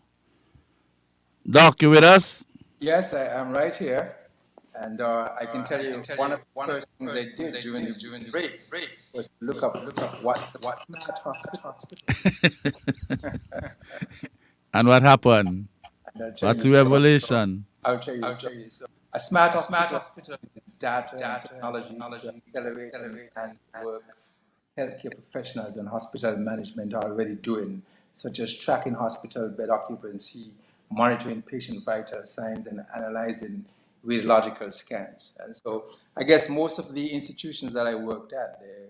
Doc, you with us? Yes, I am right here. And I can tell you one of the first things I did during the break was to look up what's the smart hospital. And what happened? And I'll tell What's you the so. revelation? I'll tell you so. A smart hospital is data and technology to accelerate and work healthcare professionals and hospital management are already doing, such as tracking hospital bed occupancy, monitoring patient vital signs, and analyzing radiological scans. And so I guess most of the institutions that I worked at, they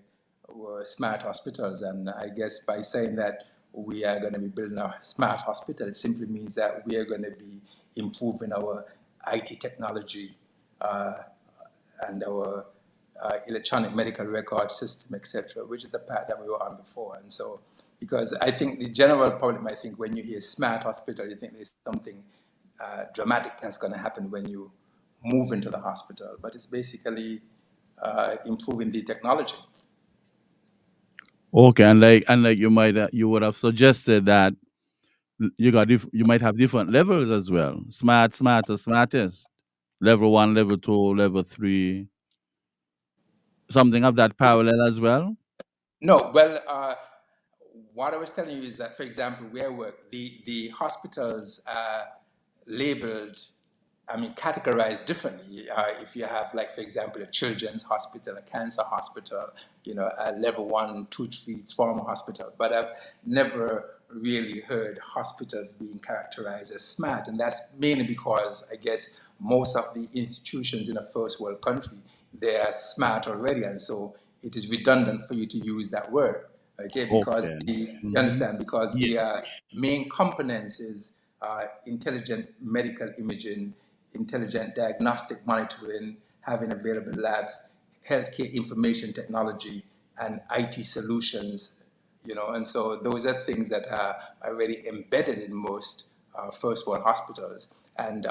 were smart hospitals. And I guess by saying that we are going to be building a smart hospital, it simply means that we are going to be improving our IT technology uh, and our electronic medical record system, etc., which is a path that we were on before. And so, because I think the general public might think when you hear smart hospital, you think there's something dramatic that's going to happen when you move into the hospital, but it's basically improving the technology. Okay, and like you would have suggested that you might have different levels as well. Smart, smarter, smartest. Level 1, level 2, level 3. Something of that parallel as well. No, well, what I was telling you is that, for example, where I work, the hospitals are labeled, I mean, categorized differently. If you have, like, for example, a children's hospital, a cancer hospital, a level 1, 2, 3 trauma hospital. But I've never really heard hospitals being characterized as smart. And that's mainly because I guess most of the institutions in a first world country, they are smart already. And so it is redundant for you to use that word. Okay, because Okay. you understand, because the Yes. main components is intelligent medical imaging, intelligent diagnostic monitoring, having available labs, healthcare information technology, and IT solutions. And so those are things that are already embedded in most first world hospitals. And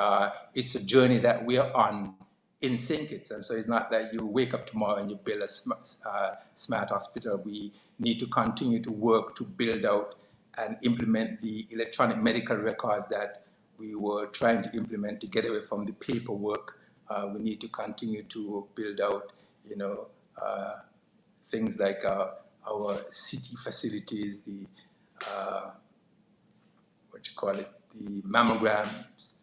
it's a journey that we're on in St. Kitts. And so it's not that you wake up tomorrow and you build a smart hospital. We need to continue to work to build out and implement the electronic medical records that we were trying to implement to get away from the paperwork. We need to continue to build out, you know, uh, things like our city facilities, the what you call it, the mammograms.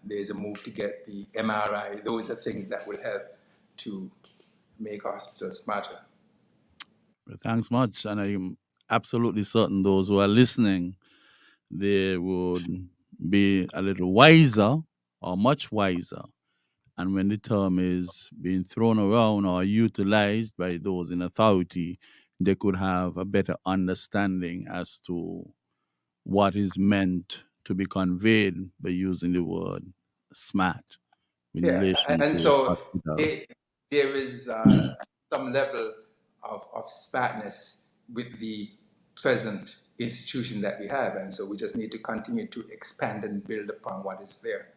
There's a move to get the MRI. Those are things that will help to make hospitals smarter. Thanks much. And I'm absolutely certain those who are listening, they would be a little wiser or much wiser. And when the term is being thrown around or utilized by those in authority, they could have a better understanding as to what is meant to be conveyed by using the word smart in Yeah, relation and to so hospital. there is some level of smartness with the present institution that we have, and so we just need to continue to expand and build upon what is there.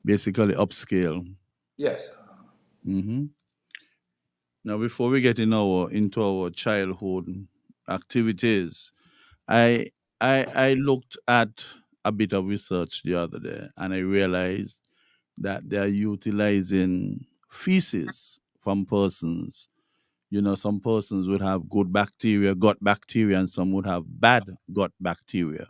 Basically, upscale. Yes. Hmm. Now, before we get into our childhood activities, I I looked at a bit of research the other day, and I realized that they are utilizing feces from persons. Some persons would have good bacteria, gut bacteria, and some would have bad gut bacteria.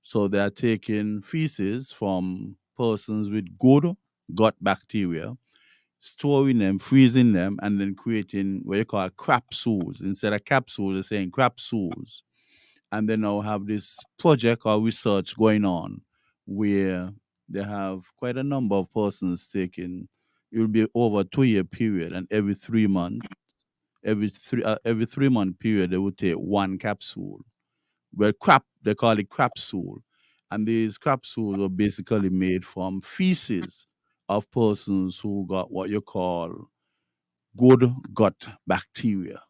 So they are taking feces from persons with good gut bacteria, storing them, freezing them, and then creating what you call capsules. Instead of capsules, they're saying capsules. And they now have this project or research going on where they have quite a number of persons taking, it will be over a 2 year period, and every 3 month period they would take one capsule. Well, they call it capsule. And these capsules are basically made from feces of persons who got what you call good gut bacteria.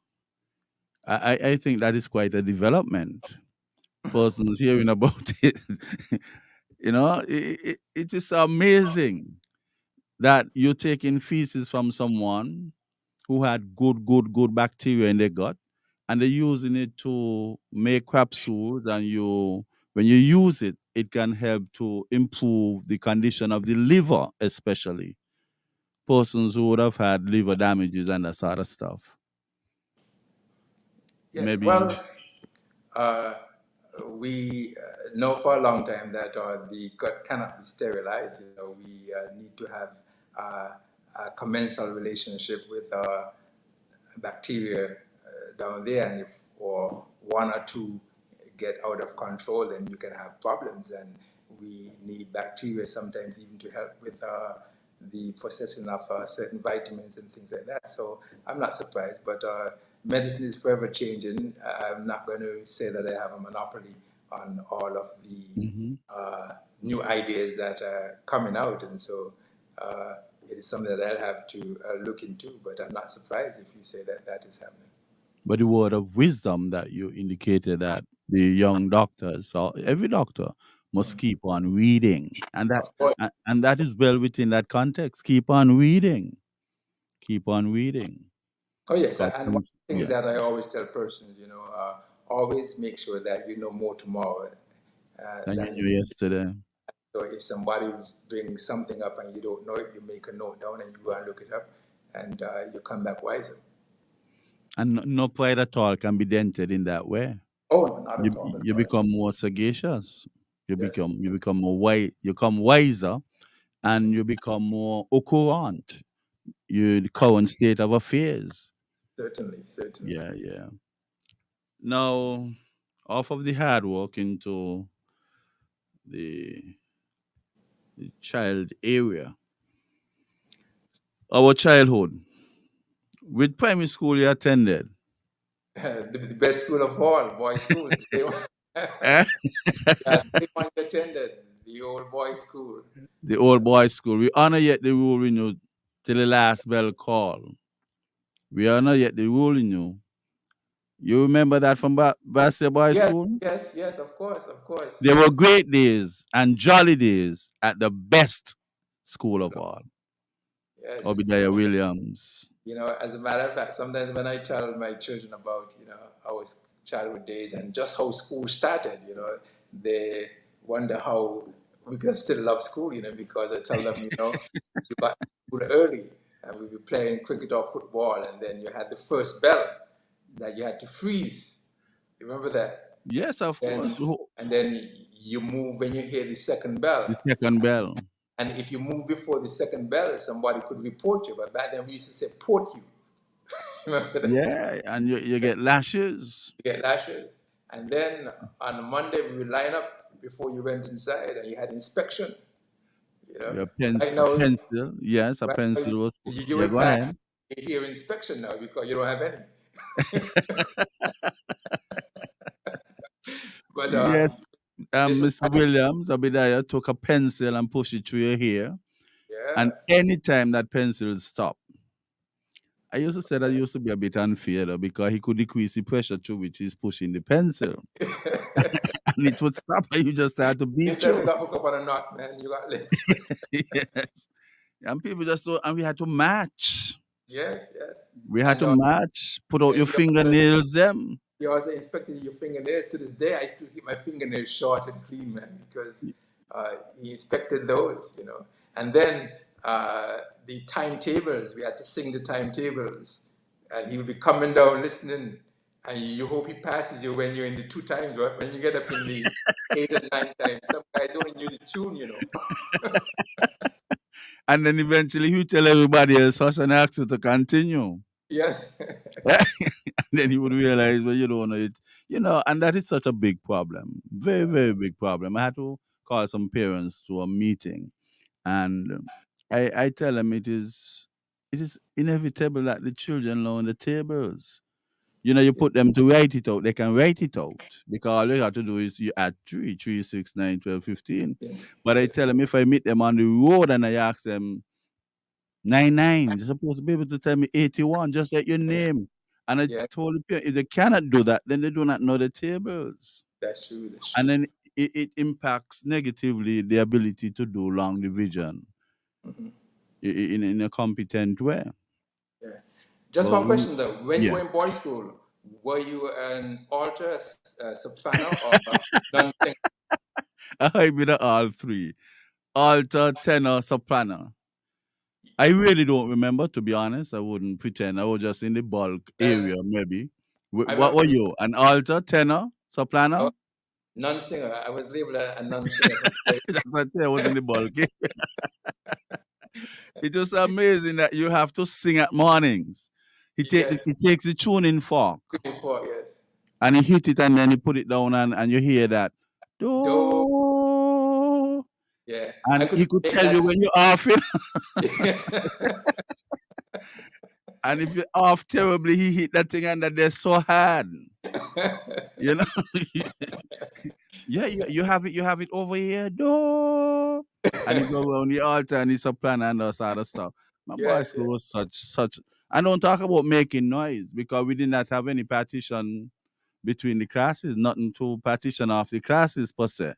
I think that is quite a development. Persons hearing about it, it is amazing that you're taking feces from someone who had good bacteria in their gut, and they're using it to make capsules. And when you use it, it can help to improve the condition of the liver, especially persons who would have had liver damages and that sort of stuff. Yes. Maybe. Well, uh, we know for a long time that the gut cannot be sterilized. We need to have a commensal relationship with bacteria down there, and if or one or two get out of control, then you can have problems. And we need bacteria sometimes even to help with the processing of certain vitamins and things like that. So I'm not surprised, but medicine is forever changing. I'm not going to say that I have a monopoly on all of the Mhm. new ideas that are coming out, and so it is something that I'll have to look into. But I'm not surprised if you say that that is happening. But the word of wisdom that you indicated, that the young doctors or every doctor must keep on reading, and that Of course. and that is well within that context. Keep on reading, Oh, yes. because And one things, thing yeah, that I always tell persons, always make sure that you know more tomorrow than you than you. knew yesterday. So if somebody brings something up and you don't know it, you make a note down and you go and look it up, and you come back wiser. And no pride at all can be dented in that way. Oh, no, not You at all. you become more sagacious. Yes, You become more wise. You become wiser, and you become more occurrent. You the current state of affairs. certainly, certainly. Yeah, yeah. Now, off of the hard work into the, the child area, our childhood. Which primary school you attended? The best school of all, boys' school. The same one. Eh? Yeah, same one you attended, the old boys' school. The old boys' school. We honor yet the rule in you till the last bell call. We honor yet the rule in you. You remember that from Bassett Boys Yes, School? yes, yes, of course, of course. There were great days and jolly days at the best school of all. Yes. Obadiah Williams. You know, as a matter of fact, sometimes when I tell my children about, our childhood days and just how school started, they wonder how we can still love school, because I tell them, you got to school early and we were playing cricket or football, and then you had the first bell that you had to freeze. You remember that? Yes, of And, course. and then you move when you hear the second bell. The second bell. And if you move before the second bell, somebody could report you. But back then we used to say, port you. Remember that? Yeah, and you get lashes. You get lashes. And then on a Monday, we would line up before you went inside and you had inspection. You know, Your right now, pencil. Yes, a right now pencil was. you Yeah, will go pass ahead. your inspection now because you don't have any. But Yes, this is, Mr. Williams, Abediah took a pencil and pushed it through your hair. yeah, And anytime that pencil stopped, I used to say that used to be a bit unfair though, because he could decrease the pressure through which he's pushing the pencil. And it would stop and you just had to beat anytime you you. got hooked up on a knot, man, you got lips. Yes. And people just so, and we had to match. Yes, yes. We had And to match, put out yeah, your fingernails, them. you also inspected your fingernails. To this day, I still keep my fingernails short and clean, man, because he inspected those. And then the timetables, we had to sing the timetables. And he would be coming down listening, and you hope he passes you when you're in the two times, right? When you get up in the 8 and 9 times. Some guys only knew the tune. And then eventually he tell everybody else such and ask you to continue. Yes. Then he would realize, well, you don't know it, and that is such a big problem, very, very big problem. I had to call some parents to a meeting, and I tell them it is inevitable that the children learn the tables. You put them to write it out, they can write it out because all you have to do is you add 3, 3, 6, 9, 12, 15. But I tell them if I meet them on the road and I ask them 99. You're supposed to be able to tell me 81, just like your name. And I Yeah, told the parent, if they cannot do that, then they do not know the tables. that's true. That's And true. then it impacts negatively the ability to do long division in a competent way. Yeah. Just But one question though. When you yeah, were in boys' school, were you an alto, soprano, or non-singing? I been all three: alto, tenor, soprano. I really don't remember, to be honest. I wouldn't pretend. I was just in the bulk Well, area, maybe. I What remember were you? An alto, tenor, I was soprano? non-singer. I was labeled a non-singer from the That's what I was in the bulk. It was amazing that you have to sing at mornings. yes, He takes the tuning fork before, yes. and he hit it and then he put it down and you hear that. Do, Do. yeah. I And he couldn't could make tell you that. when you're off it. And if you're off terribly, he hit that thing under there so hard. You know? Yeah, you have it over here. Do. And he go around the altar and he's a plan and all sort of stuff. My boy Yes, yes. school was such. I don't talk about making noise because we did not have any partition between the classes, nothing to partition off the classes per se.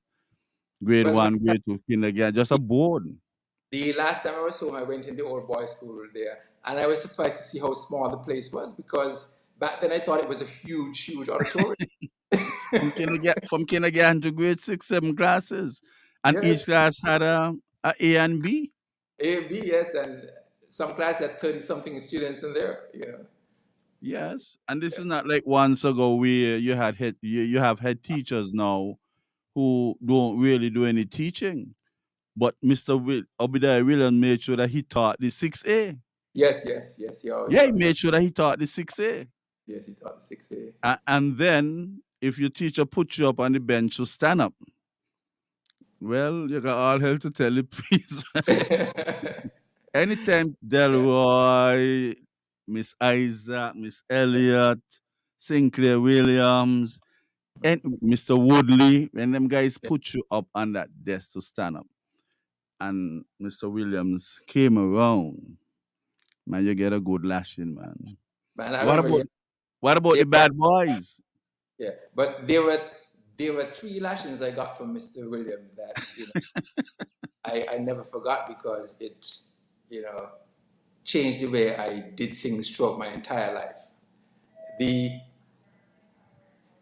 Grade Because one, grade two, kindergarten, just a board. the last time I was home, I went in the old boys' school there, and I was surprised to see how small the place was because back then I thought it was a huge, huge auditorium. From kindergarten to grade 6, 7 classes. And each Yes, class had A and B. A and B, yes, and some class had 30 something students in there. Yes, and this is not like once ago where you have head teachers now who don't really do any teaching. But Mr. Obadiah Williams made sure that he taught the 6A. Yes, yes, yes. He always Yeah, he taught. made sure that he taught the 6A. Yes, he taught the 6A. And then if your teacher puts you up on the bench to stand up, well, you got all hell to tell it, please. Anytime Delroy, Miss Isaac, Miss Elliott, Sinclair Williams, and Mr. Woodley, when them guys put you up on that desk to stand up, and Mr. Williams came around, man, you get a good lashing, man. Man, I What remember. about Yeah, what about they the bad boys? yeah, but there were three lashings I got from Mr. William that I never forgot because it you know changed the way I did things throughout my entire life. The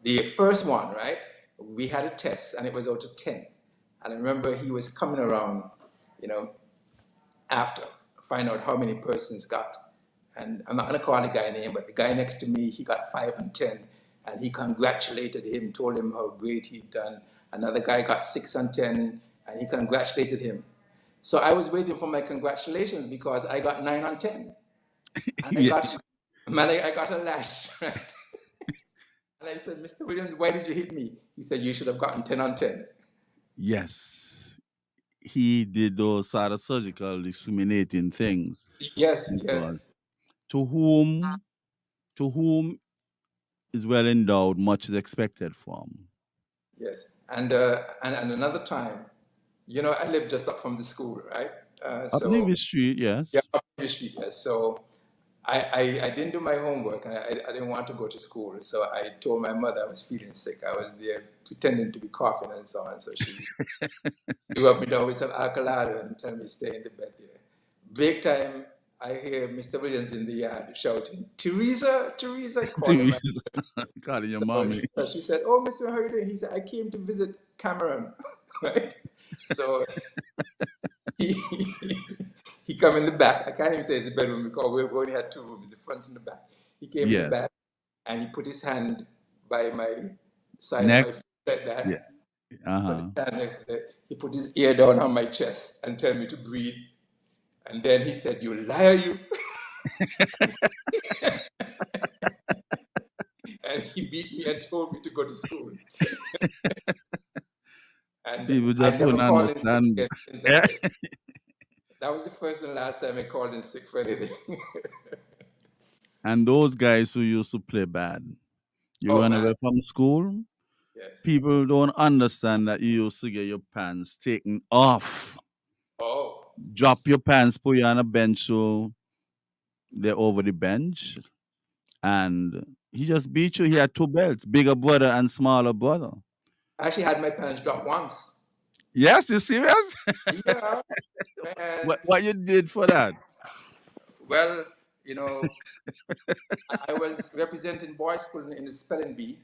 the first one, right? We had a test and it was out of 10. And I remember he was coming around, you know, after find out how many persons got. And I'm not gonna call the guy name, but the guy next to me, he got 5 and 10, and he congratulated him, told him how great he'd done. Another guy got 6 and 10, and he congratulated him. So I was waiting for my congratulations because I got 9 and 10, and I Yeah. got man, I got a lash, right? And I said, Mr. Williams, why did you hit me? He said, you should have gotten 10 on 10. Yes. He did those sort of surgical discriminating things Yes, because yes, to whom to whom is well endowed, much is expected from. yes. And another time, I lived just up from the school, right? Up So Navy Street, yeah, yes. up the street. Yes. So I didn't do my homework, and I didn't want to go to school. So I told my mother I was feeling sick. I was there pretending to be coughing and so on. So she rubbed me down with some alcohol and tell me stay in the bed there. Break time, I hear Mr. Williams in the yard shouting, Teresa, Teresa, I call him. Calling your So mommy. she said, oh, Mr. How are you doing? He said, I came to visit Cameron, right? So he, he come in the back. I can't even say it's the bedroom because we only had two rooms, the front and the back. He came in the Yes. back and he put his hand by my side of Neck. my foot like Yeah. that. Put his Uh-huh. hand next to it. He put his ear down on my chest and tell me to breathe. And then he said, you liar, you. And he beat me and told me to go to school. And People I just never wouldn't called in sick understand. again since that day. That was the first and last time I called in sick for anything. And those guys who used to play bad, you Oh run man, away from school, yes. people don't understand that you used to get your pants taken off. Oh, Drop your pants, put you on a bench so they're over the bench. And he just beat you. He had two belts, bigger brother and smaller brother. I actually had my pants dropped once. Yes, you serious? Yeah, man. What you did for that? Well, you know, I was representing boys' school in the spelling bee,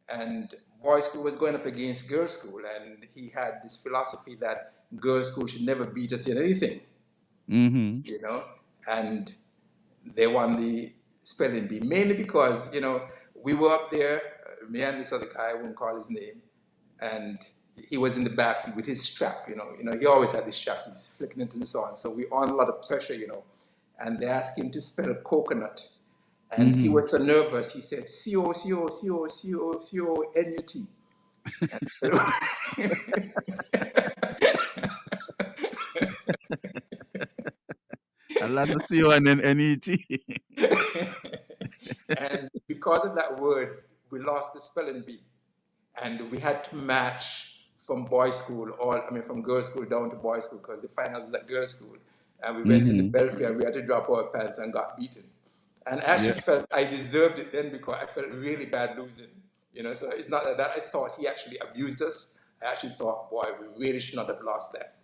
and boys' school was going up against girls' school, and he had this philosophy that girls' school should never beat us in anything, Mm-hmm. you know, and they won the spelling bee mainly because we were up there, me and this other guy, I won't call his name, and he was in the back with his strap. He always had this strap. He's flicking into the sun, so we on a lot of pressure. And they asked him to spell coconut, and he Mm-hmm. was so nervous. He said COCOCOCOCONUT. A lot of CO and then NET. And because of that word, we lost the spelling bee. And we had to match from boys' school, from girls' school down to boys' school because the finals was at girls' school. And we went in the Mm-hmm. belfry and we had to drop our pants and got beaten. And I Yeah. actually felt I deserved it then because I felt really bad losing. So it's not that I thought he actually abused us. I actually thought, boy, we really should not have lost that.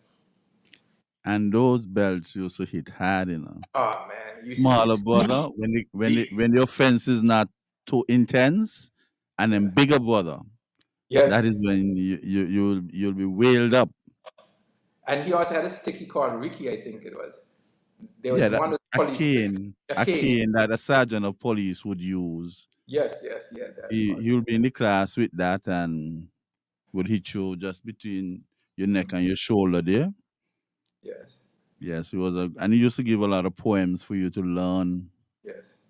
And those belts used to hit hard, you know. Oh man, you used to see Smaller brother, when the offense is not too intense, and then bigger brother, that is yes. when you'll be wailed up. And he also had a stick he called Ricky, I think it was. There Yeah, was that, one a police, cane, a a cane. cane that a sergeant of police would use. Yes, yeah, that was. He'll be in the class with that and would hit you just between your neck and your shoulder there. Yes, Yes, and he used to give a lot of poems for you to learn, yes.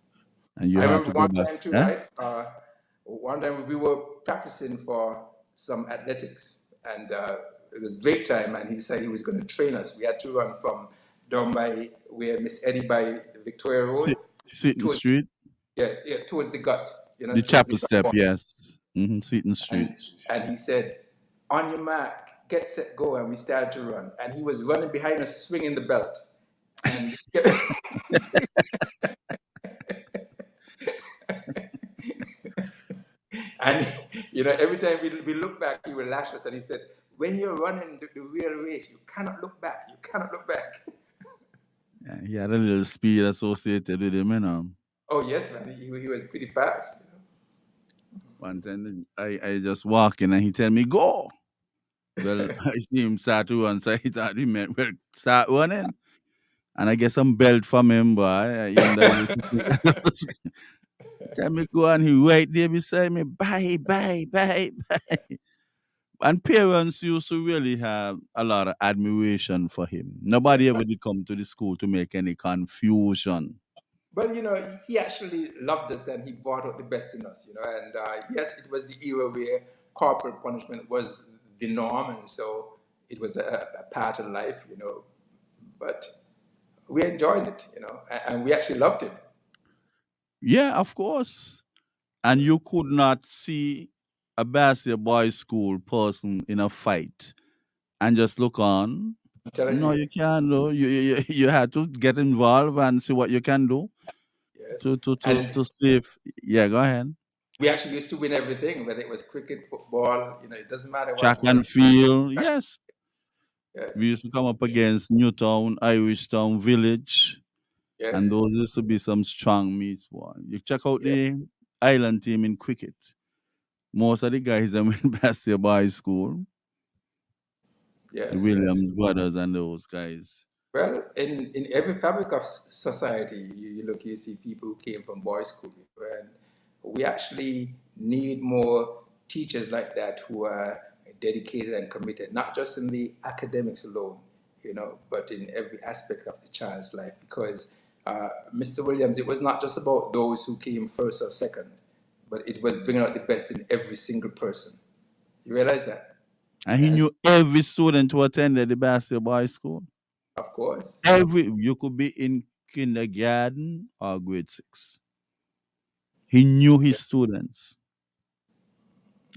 and you I had remember to go one back. time too, Huh? right? One time we were practicing for some athletics, and it was break time, and he said he was going to train us. We had to run from down by where Miss Eddie by Victoria Road Seaton towards, Street, towards the gut, the towards the chapel gut step, point. yes. Seaton Street. And he said, "On your mark, get set, go," and we started to run. And he was running behind us, swinging the belt, and and every time we look back, he would lash us, and he said, "When you're running the real race, you cannot look back. You cannot look back." Yeah, he had a little speed associated with him, you know. Oh yes, man, he was pretty fast. One time I just walk in and he tell me, go. Well, I see him start to run, so he thought he meant, well, start running. And I get some belt from him, boy. Him that tell me go, and he right there beside me, bye, bye, bye, bye. And parents used to really have a lot of admiration for him. Nobody ever did come to the school to make any confusion. But he actually loved us, and he brought out the best in us. And yes, it was the era where corporal punishment was the norm, and so it was a part of life. But we enjoyed it, and we actually loved it. Yeah, of course. And you could not see a basketball school person in a fight and just look on. I'm telling No, you, you can't do. You had to get involved and see what you can do yes. to And save. Yeah, go ahead. we actually used to win everything, whether it was cricket, football. It doesn't matter what Track it was. and field. Yes. We Yes, used to come up against Newtown, Irishtown Village, and yes, those used to be some strong meets. Boy. You check out yes, the island team in cricket. Most of the guys that went basketball school, the yes, yes. Williams brothers and those guys. Well, in every fabric of society, you look, you see people who came from boys' school, and we actually need more teachers like that who are dedicated and committed, not just in the academics alone, but in every aspect of the child's life. Because Mr. Williams, it was not just about those who came first or second, but it was bringing out the best in every single person. You realize that? And he And knew every student who attended the basketball school. of course, You could be in kindergarten or grade 6. He knew his students.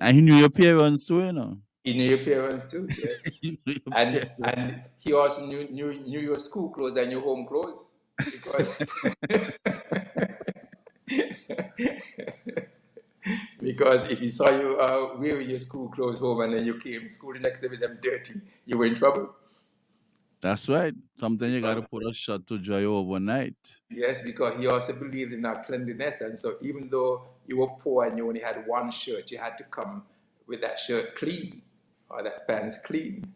And he knew your parents too, you know. he knew your parents too, yes. He knew your And parents. he also knew your school clothes and your home clothes, because because if he saw you wearing your school clothes home and then you came to school the next day with them dirty, you were in trouble. That's right. Sometimes you got to Because put a shot to dry overnight. yes, because he also believed in our cleanliness, and so even though you were poor and you only had one shirt, you had to come with that shirt clean or that pants clean.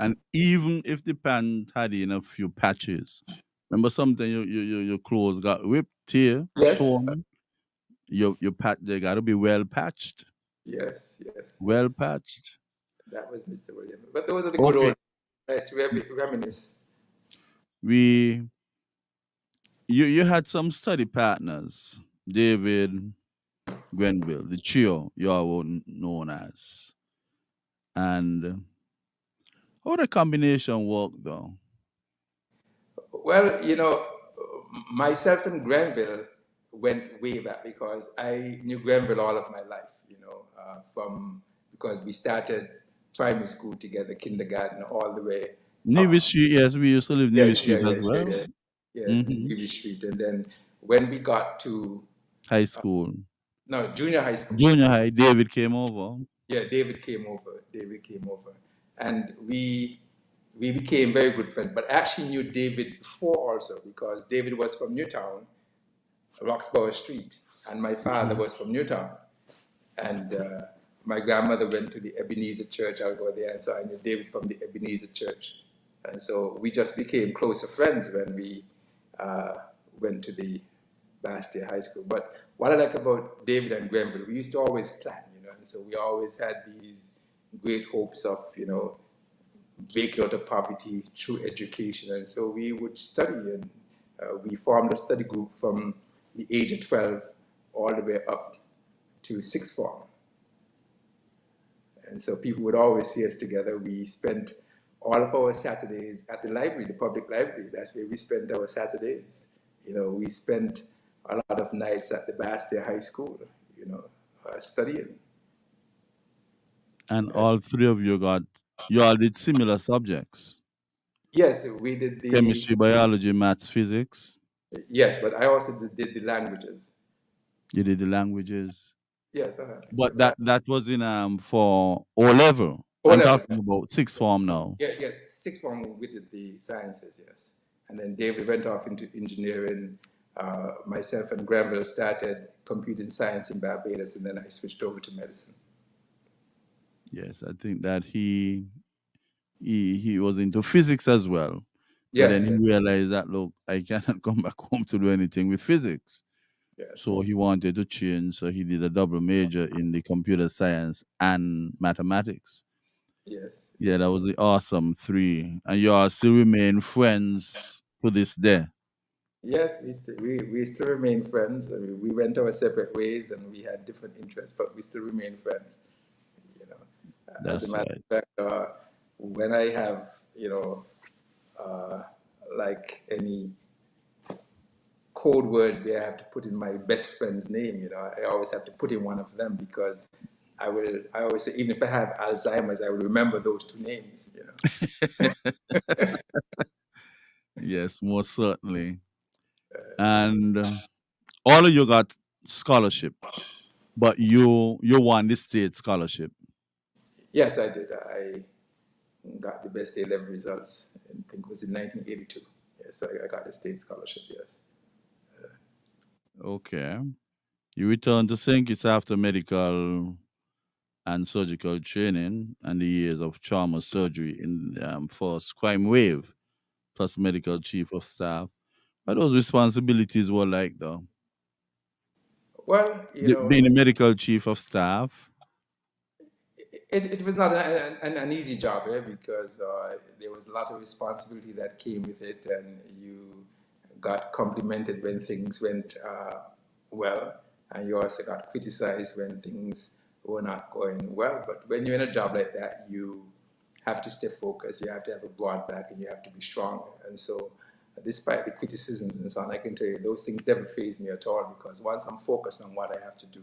And even if the pant had in a few patches, remember something your clothes got ripped, tear, Yes, torn. Your pat they got to be well patched, yes, yes, well yes. patched. That was Mr. Williams. But those are the good Okay, old nice to reminisce. we you had some study partners, David Grenville, the trio you all were known as, and how the combination worked though. Well, myself and Granville went way back because I knew Granville all of my life, from because we started primary school together, kindergarten, all the way Navy up. Street, yes, we used to live Navy Yes, yeah, Street as yeah, well. yeah, yeah, Hmm. Navy Street. And then when we got to, High school, no, junior high school, junior high, David came over. yeah, David came over. David came over. And we became very good friends. But I actually knew David before also because David was from Newtown, Roxborough Street, and my father was from Newtown. And my grandmother went to the Ebenezer Church. I'll go there, and so I knew David from the Ebenezer Church. And so we just became closer friends when we uh, went to the Bastia High School. But what I like about David and Grenville, we used to always plan, and so we always had these great hopes of, breaking out of poverty through education. And so we would study, and we formed a study group from the age of 12 all the way up to sixth form. And so people would always see us together. We spent all of our Saturdays at the library, the public library. That's where we spent our Saturdays. We spent a lot of nights at the Bastia High School, studying. And all three of you all did similar subjects: Yes, we did chemistry, biology, maths, physics. yes, but I also did the languages. You did the languages. Yes, But that was in for O level. O I'm level. talking about sixth form now. Yeah, yes, sixth form we did the sciences, yes. And then David went off into engineering. Myself and Granville started computing science in Barbados, and then I switched over to medicine. Yes, I think that he was into physics as well. Yes, But then yes, he realized that, look, I cannot come back home to do anything with physics. yes. So he wanted to change. So he did a double major in the computer science and mathematics. Yes. Yeah, that was the awesome three. And you all still remain friends to this day. Yes, we still remain friends. I mean, we went our separate ways and we had different interests, but we still remain friends. You know, as a That's matter right. of fact, when I have, like any code words where I have to put in my best friend's name, I always have to put in one of them because I always say, even if I have Alzheimer's, I will remember those two names. Yes, most certainly. And all of you got scholarship, but you won the state scholarship. Yes, I did. I got the best A-level results, I think it was in 1982. Yes, I got a state scholarship, yes. Okay. You returned to St. Kitts after medical and surgical training and the years of trauma surgery in first crime wave, plus medical chief of staff. What those responsibilities were like, though? Well, Being a medical chief of staff. it was not an easy job, because there was a lot of responsibility that came with it, and you got complimented when things went well, and you also got criticized when things were not going well. But when you're in a job like that, you have to stay focused, you have to have a broad back, and you have to be strong. And so, despite the criticisms and so on, I can tell you those things never faze me at all because once I'm focused on what I have to do,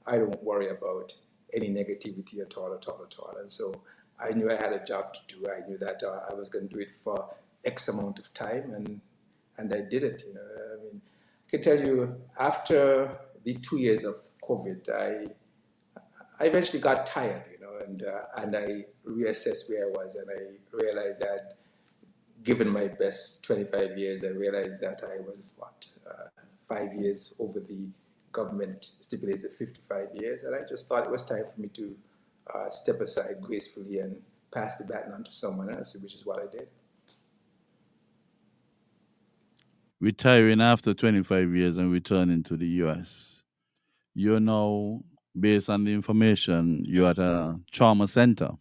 I don't worry about any negativity at all, at all, at all. And so I knew I had a job to do. I knew that I was going to do it for X amount of time, and I did it. I mean, I can tell you after the 2 years of COVID, I eventually got tired, and I reassessed where I was, and I realized I had given my best 25 years. I realized that I was 5 years over the government stipulated 55 years, and I just thought it was time for me to step aside gracefully and pass the baton on to someone else, which is what I did. Retiring after 25 years and returning to the US. You're now, based on the information, you're at a trauma center.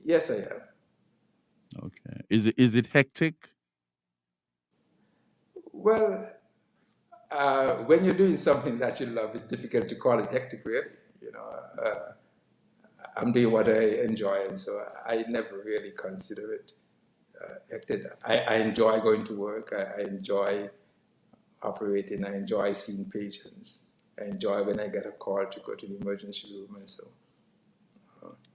Yes, I am. Okay. Is it hectic? Well, when you're doing something that you love, it's difficult to call it hectic, really. I'm doing what I enjoy, and so I never really consider it hectic. I enjoy going to work. I enjoy operating. I enjoy seeing patients. I enjoy when I get a call to go to the emergency room, and so.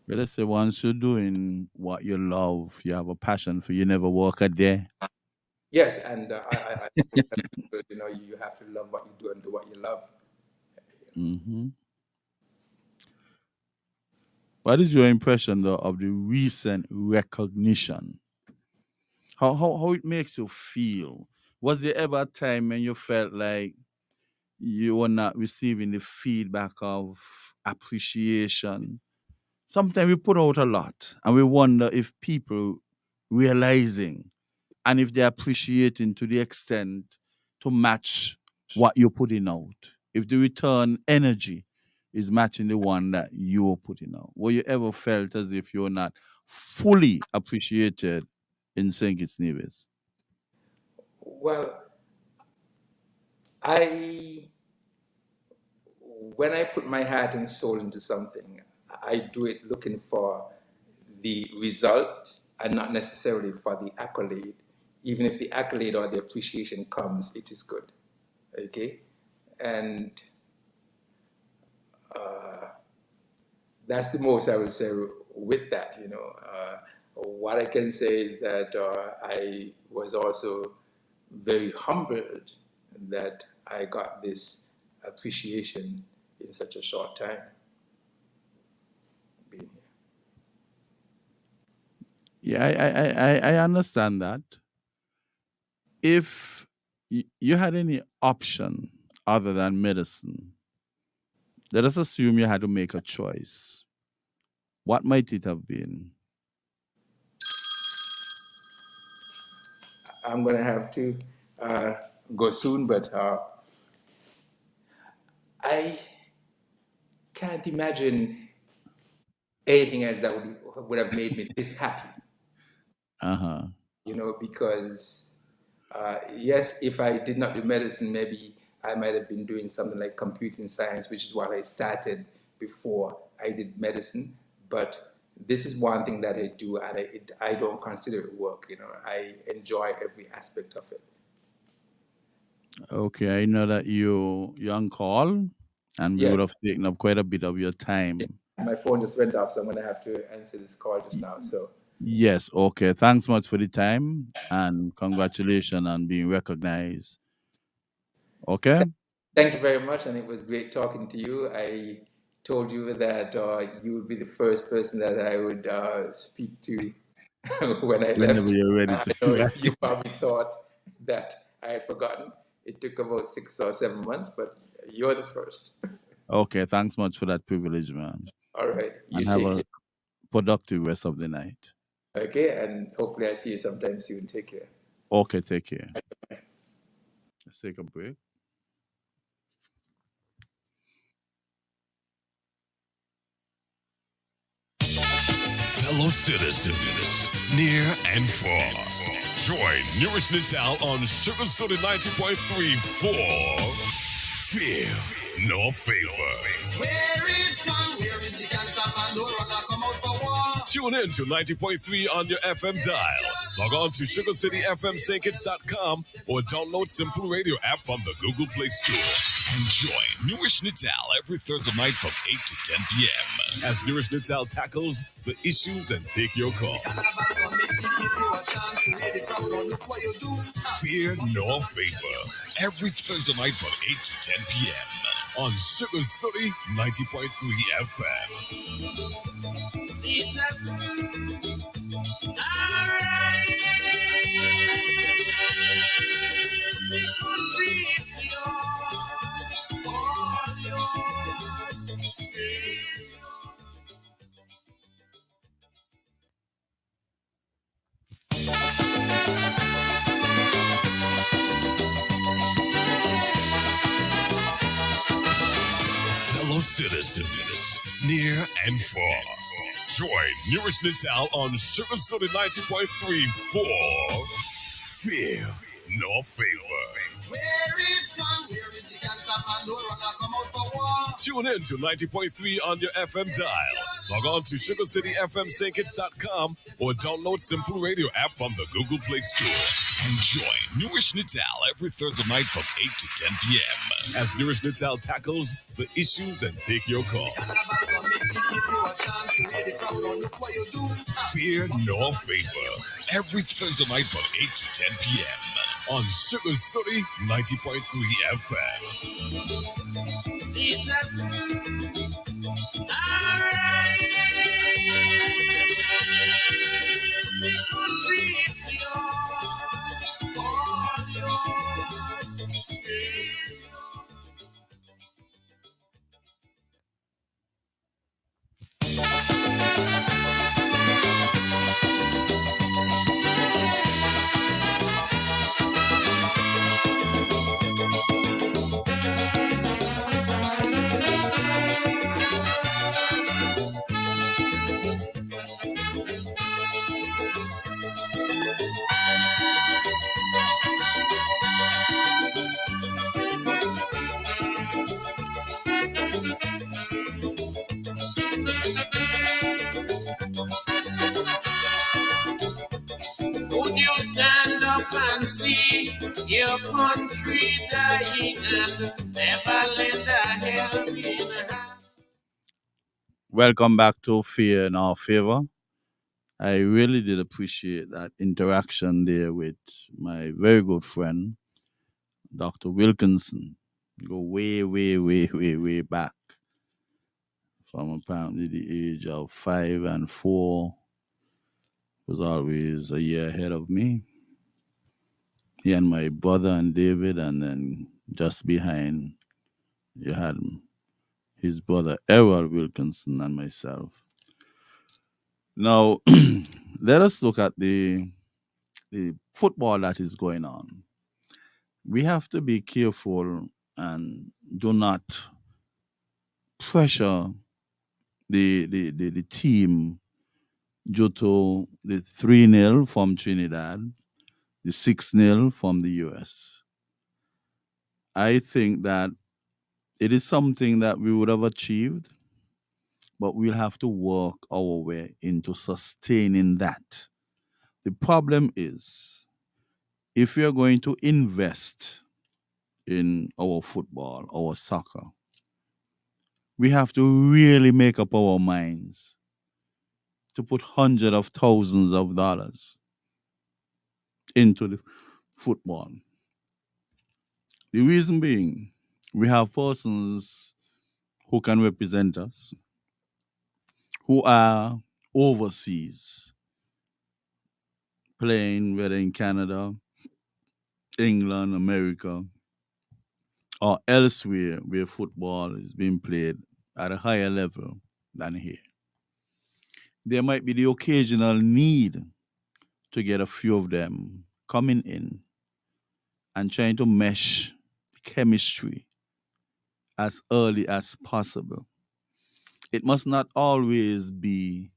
But let's say once you're doing what you love, you have a passion for, you never work a day. Yes, and I you have to love what you do and do what you love. Mm-hmm. What is your impression, though, of the recent recognition? How it makes you feel? Was there ever a time when you felt like you were not receiving the feedback of appreciation? Sometimes we put out a lot and we wonder if people realizing and if they're appreciating to the extent to match what you're putting out, if the return energy is matching the one that you're putting out, were you ever felt as if you're not fully appreciated in St. Kitts Nevis? Well, I when I put my heart and soul into something, I do it looking for the result and not necessarily for the accolade. Even if the accolade or the appreciation comes, it is good. Okay? And that's the most I would say with that, you know. What I can say is that I was also very humbled that I got this appreciation in such a short time being here. Yeah, I understand that. If you had any option other than medicine, let us assume you had to make a choice. What might it have been? I'm going to have to go soon, but I can't imagine anything else that would have made me this happy, Uh-huh. you know, because yes, if I did not do medicine, maybe I might have been doing something like computing science, which is what I started before I did medicine. But this is one thing that I do, and I don't consider it work. You know, I enjoy every aspect of it. Okay, I know that you're on call and we Yeah, would have taken up quite a bit of your time. my phone just went off, so I'm going to have to answer this call just now. So Yes, okay. Thanks much for the time and congratulations on being recognized. Okay? thank you very much, and it was great talking to you. I told you that you would be the first person that I would speak to when I Whenever left. you're ready I to. know Right? you probably thought that I had forgotten. It took about 6 or 7 months, but you're the first. Okay, thanks much for that privilege, man. All right, you And have take a care. productive rest of the night. Okay, and hopefully I see you sometime soon. Take care. Okay, take care. Let's take a break. Fellow citizens, near and far, join Newrish Nital on Sugar City 90.3 for Fear No Favor. Where is man? Where is the cancer man? No runner come out for war. Tune in to 90.3 on your FM dial. Log on to SugarCityFMSankits.com or download Simple Radio app from the Google Play Store. And join Newrish Nital every Thursday night from 8 to 10 p.m. as Newrish Nital tackles the issues and take your call. Fear No Favor every Thursday night from 8 to 10 p.m. on Sugar City 90.3 FM. Fellow citizens, near and far, join Newrish Nital on Sugar City 90.3 for Fear No Favor. Where is man? Where is the cancer man? No runner come out for war. Tune in to 90.3 on your FM dial. Log on to SugarCityFMSankits.com or download Simple Radio app from the Google Play Store. And join Newrish Nital every Thursday night from 8 to 10 p.m. as Newrish Nital tackles the issues and take your call. Fear No Favor every Thursday night from 8 to 10 p.m. on Sugar City 90.3 FM. see your country dying and never lend a helping hand. Welcome back to Fear in Our Favor. I really did appreciate that interaction there with my very good friend, Dr. Wilkinson. Go way, way, way, way, way back from apparently the age of 5 and 4. Was always a year ahead of me. He and my brother and David, and then just behind you had his brother Errol Wilkinson and myself. Now, let us look at the football that is going on. We have to be careful and do not pressure the team due to the 3-0 from Trinidad, the 6-0 from the US. I think that it is something that we would have achieved, but we'll have to work our way into sustaining that. The problem is if we are going to invest in our football, our soccer, we have to really make up our minds to put hundreds of thousands of dollars into the football. The reason being, we have persons who can represent us, who are overseas, playing whether in Canada, England, America, or elsewhere where football is being played at a higher level than here. There might be the occasional need to get a few of them coming in and trying to mesh chemistry as early as possible. It must not always be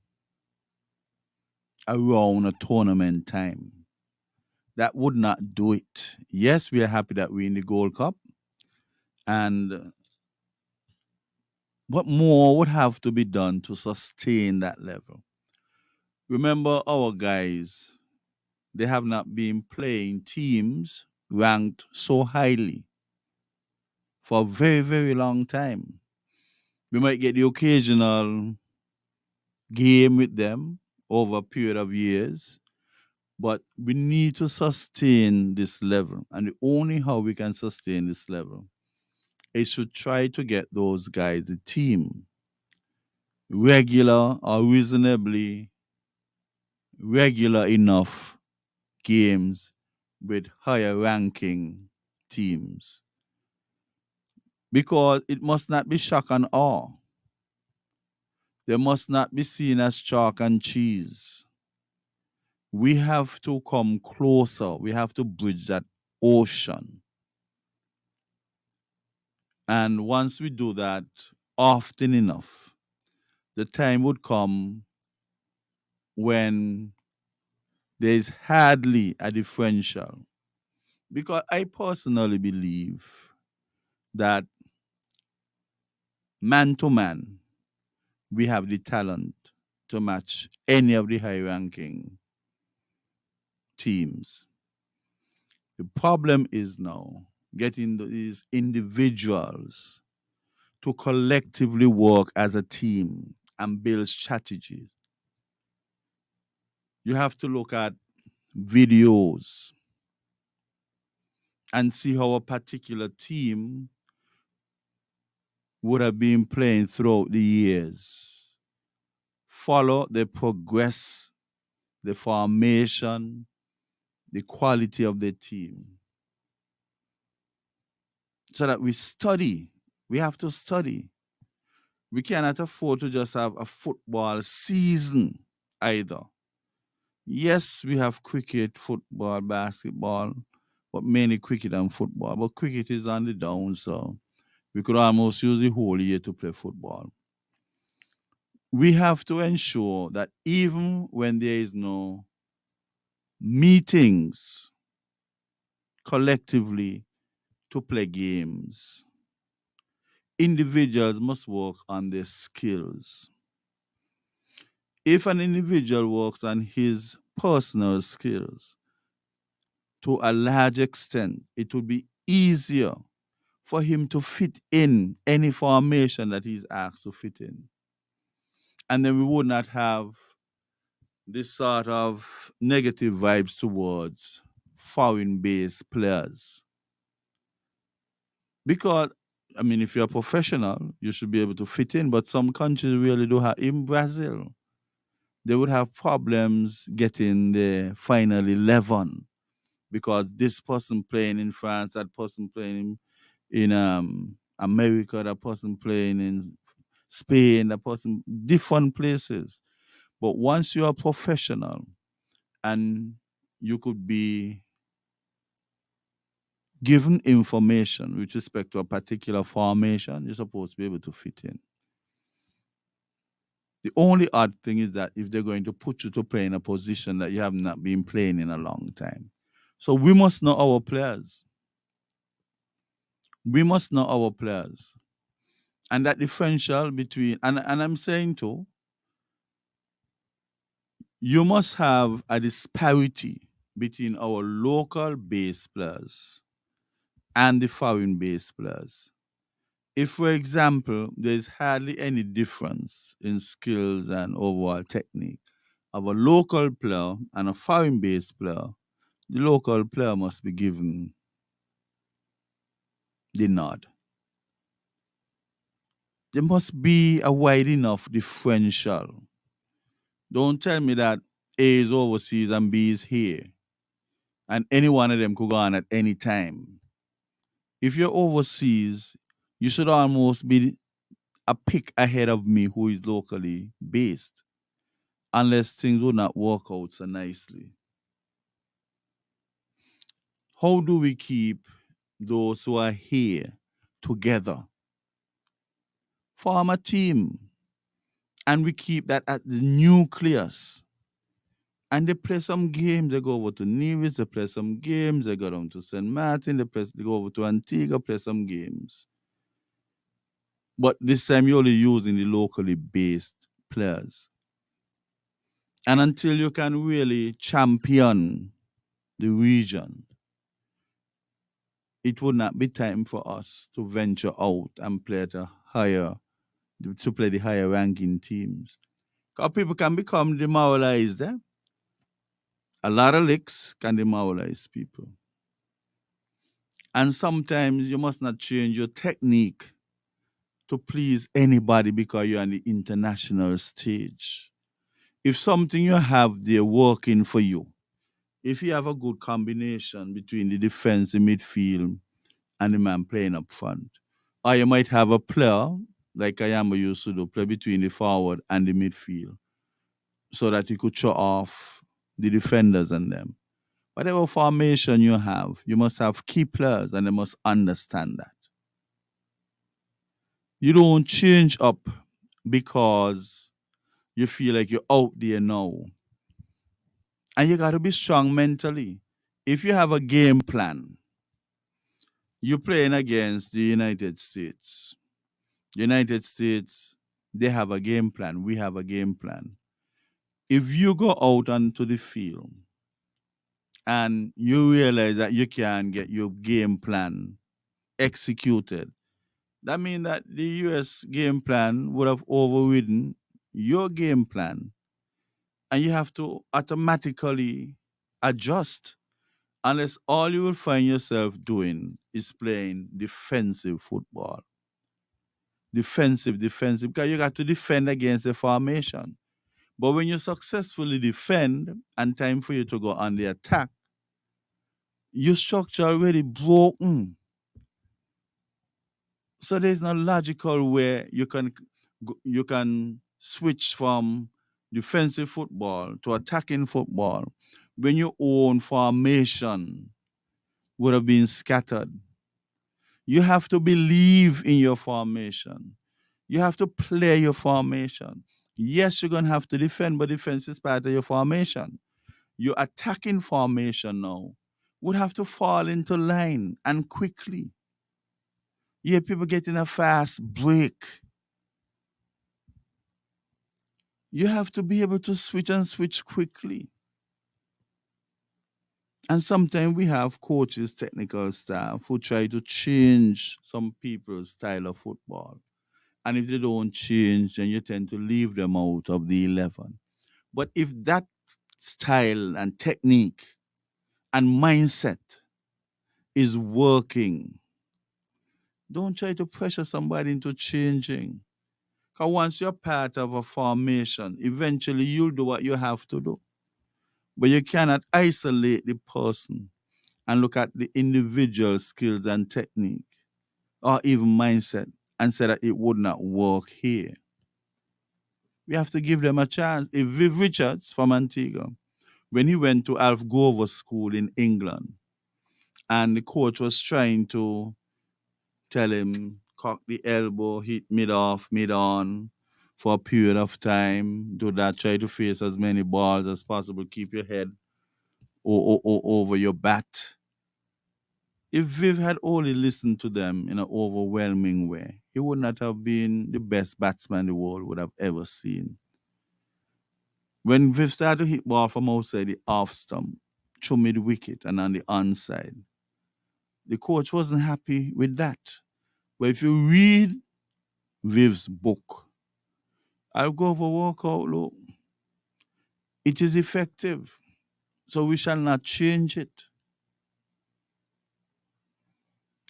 around a tournament time. That would not do it. Yes, we are happy that we're in the Gold Cup, and what more would have to be done to sustain that level? Remember, our guys, they have not been playing teams ranked so highly for a very, very long time. We might get the occasional game with them over a period of years, but we need to sustain this level. And the only how we can sustain this level is to try to get those guys a team, regular or reasonably regular enough games with higher ranking teams. Because it must not be shock and awe. They must not be seen as chalk and cheese. We have to come closer. We have to bridge that ocean. And once we do that often enough, the time would come when there's hardly a differential. Because I personally believe that man to man, we have the talent to match any of the high ranking teams. The problem is now getting these individuals to collectively work as a team and build strategies. You have to look at videos and see how a particular team would have been playing throughout the years. Follow the progress, the formation, the quality of the team. So that we study. We have to study. We cannot afford to just have a football season either. Yes, we have cricket, football, basketball, but mainly cricket and football. But cricket is on the down, so we could almost use the whole year to play football. We have to ensure that even when there is no meetings collectively to play games, individuals must work on their skills. If an individual works on his personal skills, to a large extent, it would be easier for him to fit in any formation that he's asked to fit in. And then we would not have this sort of negative vibes towards foreign based players. Because, I mean, if you're a professional, you should be able to fit in, but some countries really do have. In Brazil, they would have problems getting the final 11 because this person playing in France, that person playing in America, that person playing in Spain, that person, different places. But once you're a professional and you could be given information with respect to a particular formation, you're supposed to be able to fit in. The only odd thing is that if they're going to put you to play in a position that you have not been playing in a long time. So we must know our players. We must know our players. And that differential between, and I'm saying too, you must have a disparity between our local base players and the foreign base players. If, for example, there's hardly any difference in skills and overall technique of a local player and a foreign based player, the local player must be given the nod. There must be a wide enough differential. Don't tell me that A is overseas and B is here, and any one of them could go on at any time. If you're overseas, you should almost be a pick ahead of me who is locally based, unless things would not work out so nicely. How do we keep those who are here together? Form a team, and we keep that at the nucleus. And they play some games. They go over to Newrish, they play some games. They go down to St. Martin, they go over to Antigua, play some games. But this time you're only using the locally based players. And until you can really champion the region, it would not be time for us to venture out and play at a higher, to play the higher ranking teams. Because people can become demoralized. A lot of licks can demoralize people. And sometimes you must not change your technique to please anybody because you're on the international stage. If something you have there working for you, if you have a good combination between the defense, the midfield, and the man playing up front, or you might have a player like Ayamba used to do, play between the forward and the midfield, so that you could show off the defenders and them. Whatever formation you have, you must have key players and they must understand that. You don't change up because you feel like you're out there now. And you got to be strong mentally. If you have a game plan, you're playing against the United States. The United States, they have a game plan. We have a game plan. If you go out onto the field and you realize that you can't get your game plan executed, that means that the US game plan would have overridden your game plan. And you have to automatically adjust, unless all you will find yourself doing is playing defensive football. Defensive, because you got to defend against the formation. But when you successfully defend and time for you to go on the attack, your structure already broken. So there's no logical way you can switch from defensive football to attacking football when your own formation would have been scattered. You have to believe in your formation. You have to play your formation. Yes, you're going to have to defend, but defense is part of your formation. Your attacking formation now would have to fall into line and quickly. Yeah, people getting a fast break. You have to be able to switch and switch quickly. And sometimes we have coaches, technical staff who try to change some people's style of football. And if they don't change, then you tend to leave them out of the 11. But if that style and technique and mindset is working, don't try to pressure somebody into changing. Because once you're part of a formation, eventually you'll do what you have to do. But you cannot isolate the person and look at the individual skills and technique or even mindset and say that it would not work here. We have to give them a chance. If Viv Richards from Antigua, when he went to Alf Grover School in England, and the coach was trying to tell him, cock the elbow, hit mid off, mid on for a period of time, do that, try to face as many balls as possible, keep your head over your bat. If Viv had only listened to them in an overwhelming way, he would not have been the best batsman the world would have ever seen. When Viv started to hit ball from outside the off stump, through mid wicket and on the onside, the coach wasn't happy with that. But if you read Viv's book, I'll go for walkout, look. It is effective. So we shall not change it.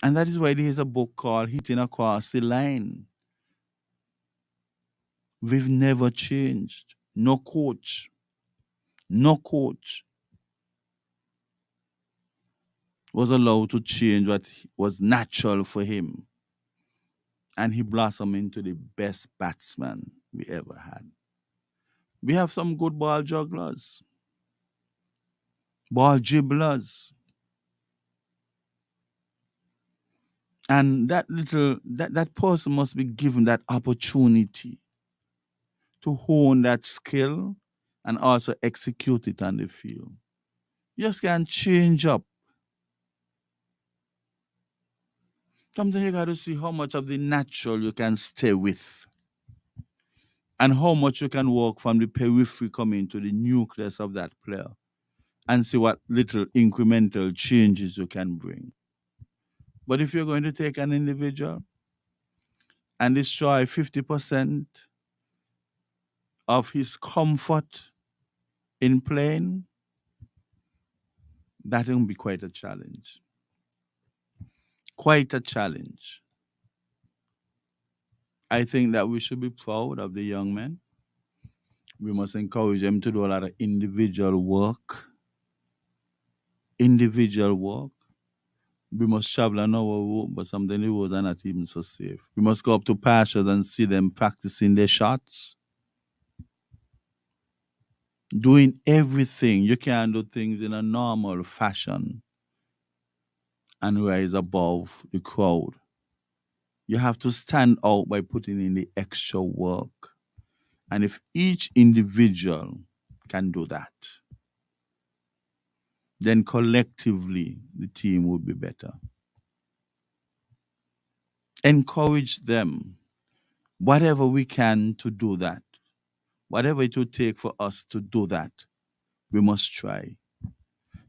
And that is why there is a book called Hitting Across the Line. We've never changed. No coach was allowed to change what was natural for him. And he blossomed into the best batsman we ever had. We have some good ball jugglers, ball dribblers. And that person must be given that opportunity to hone that skill and also execute it on the field. You just can't change up. Sometimes you got to see how much of the natural you can stay with and how much you can work from the periphery coming to the nucleus of that player and see what little incremental changes you can bring. But if you're going to take an individual and destroy 50% of his comfort in playing, that will be quite a challenge. Quite a challenge. I think that we should be proud of the young men. We must encourage them to do a lot of individual work. Individual work. We must travel on our road, but sometimes the roads are not even so safe. We must go up to pastures and see them practicing their shots. Doing everything. You can't do things in a normal fashion and rise above the crowd. You have to stand out by putting in the extra work. And if each individual can do that, then collectively the team would be better. Encourage them, whatever we can to do that. Whatever it would take for us to do that, we must try.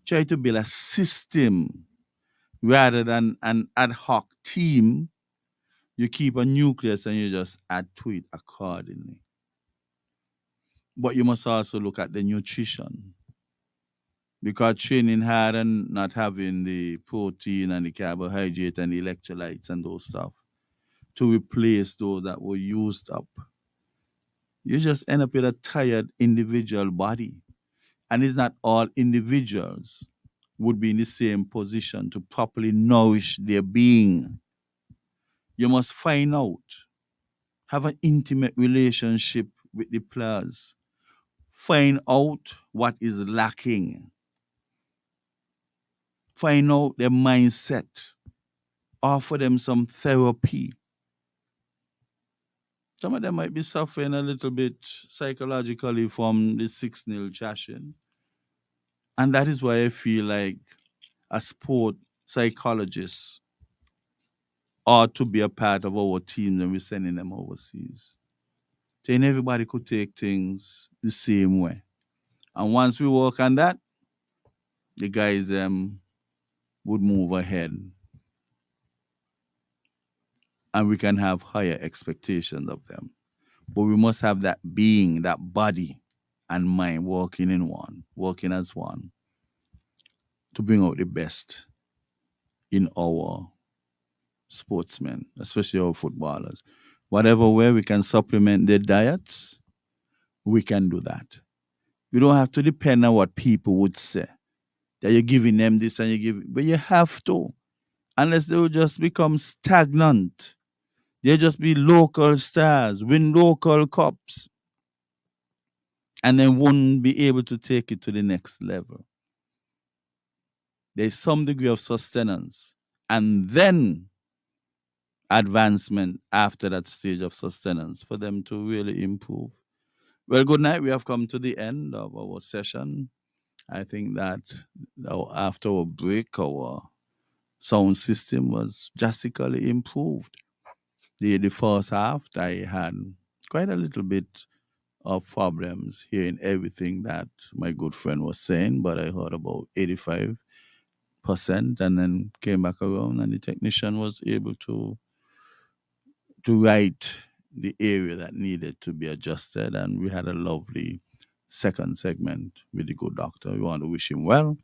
Try to build a system rather than an ad hoc team. You keep a nucleus and you just add to it accordingly. But you must also look at the nutrition. Because training hard and not having the protein and the carbohydrate and the electrolytes and those stuff to replace those that were used up, you just end up with a tired individual body. And it's not all individuals would be in the same position to properly nourish their being. You must find out, have an intimate relationship with the players, find out what is lacking, find out their mindset, offer them some therapy. Some of them might be suffering a little bit psychologically from the 6-0 trashing. And that is why I feel like a sport psychologist ought to be a part of our team when we're sending them overseas. Then everybody could take things the same way. And once we work on that, the guys would move ahead, and we can have higher expectations of them. But we must have that being, that body and mind working as one to bring out the best in our sportsmen, especially our footballers. Whatever way we can supplement their diets, we can do that. We don't have to depend on what people would say. That you're giving them this and you give, but you have to. Unless they will just become stagnant. They'll just be local stars, win local cups, and then won't be able to take it to the next level. There's some degree of sustenance, and then advancement after that stage of sustenance for them to really improve. Well, good night. We have come to the end of our session. I think that after a break, our sound system was drastically improved. The first half, I had quite a little bit of problems hearing everything that my good friend was saying, but I heard about 85%, and then came back around, and the technician was able to write the area that needed to be adjusted, and we had a lovely second segment with the good doctor. We want to wish him well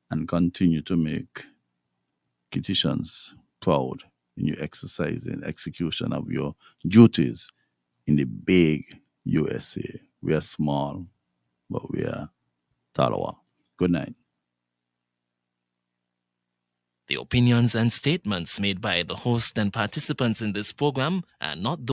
and continue to make Kitishans proud in your exercise and execution of your duties in the big USA. We are small, but we are Talawa. Good night. The opinions and statements made by the host and participants in this program are not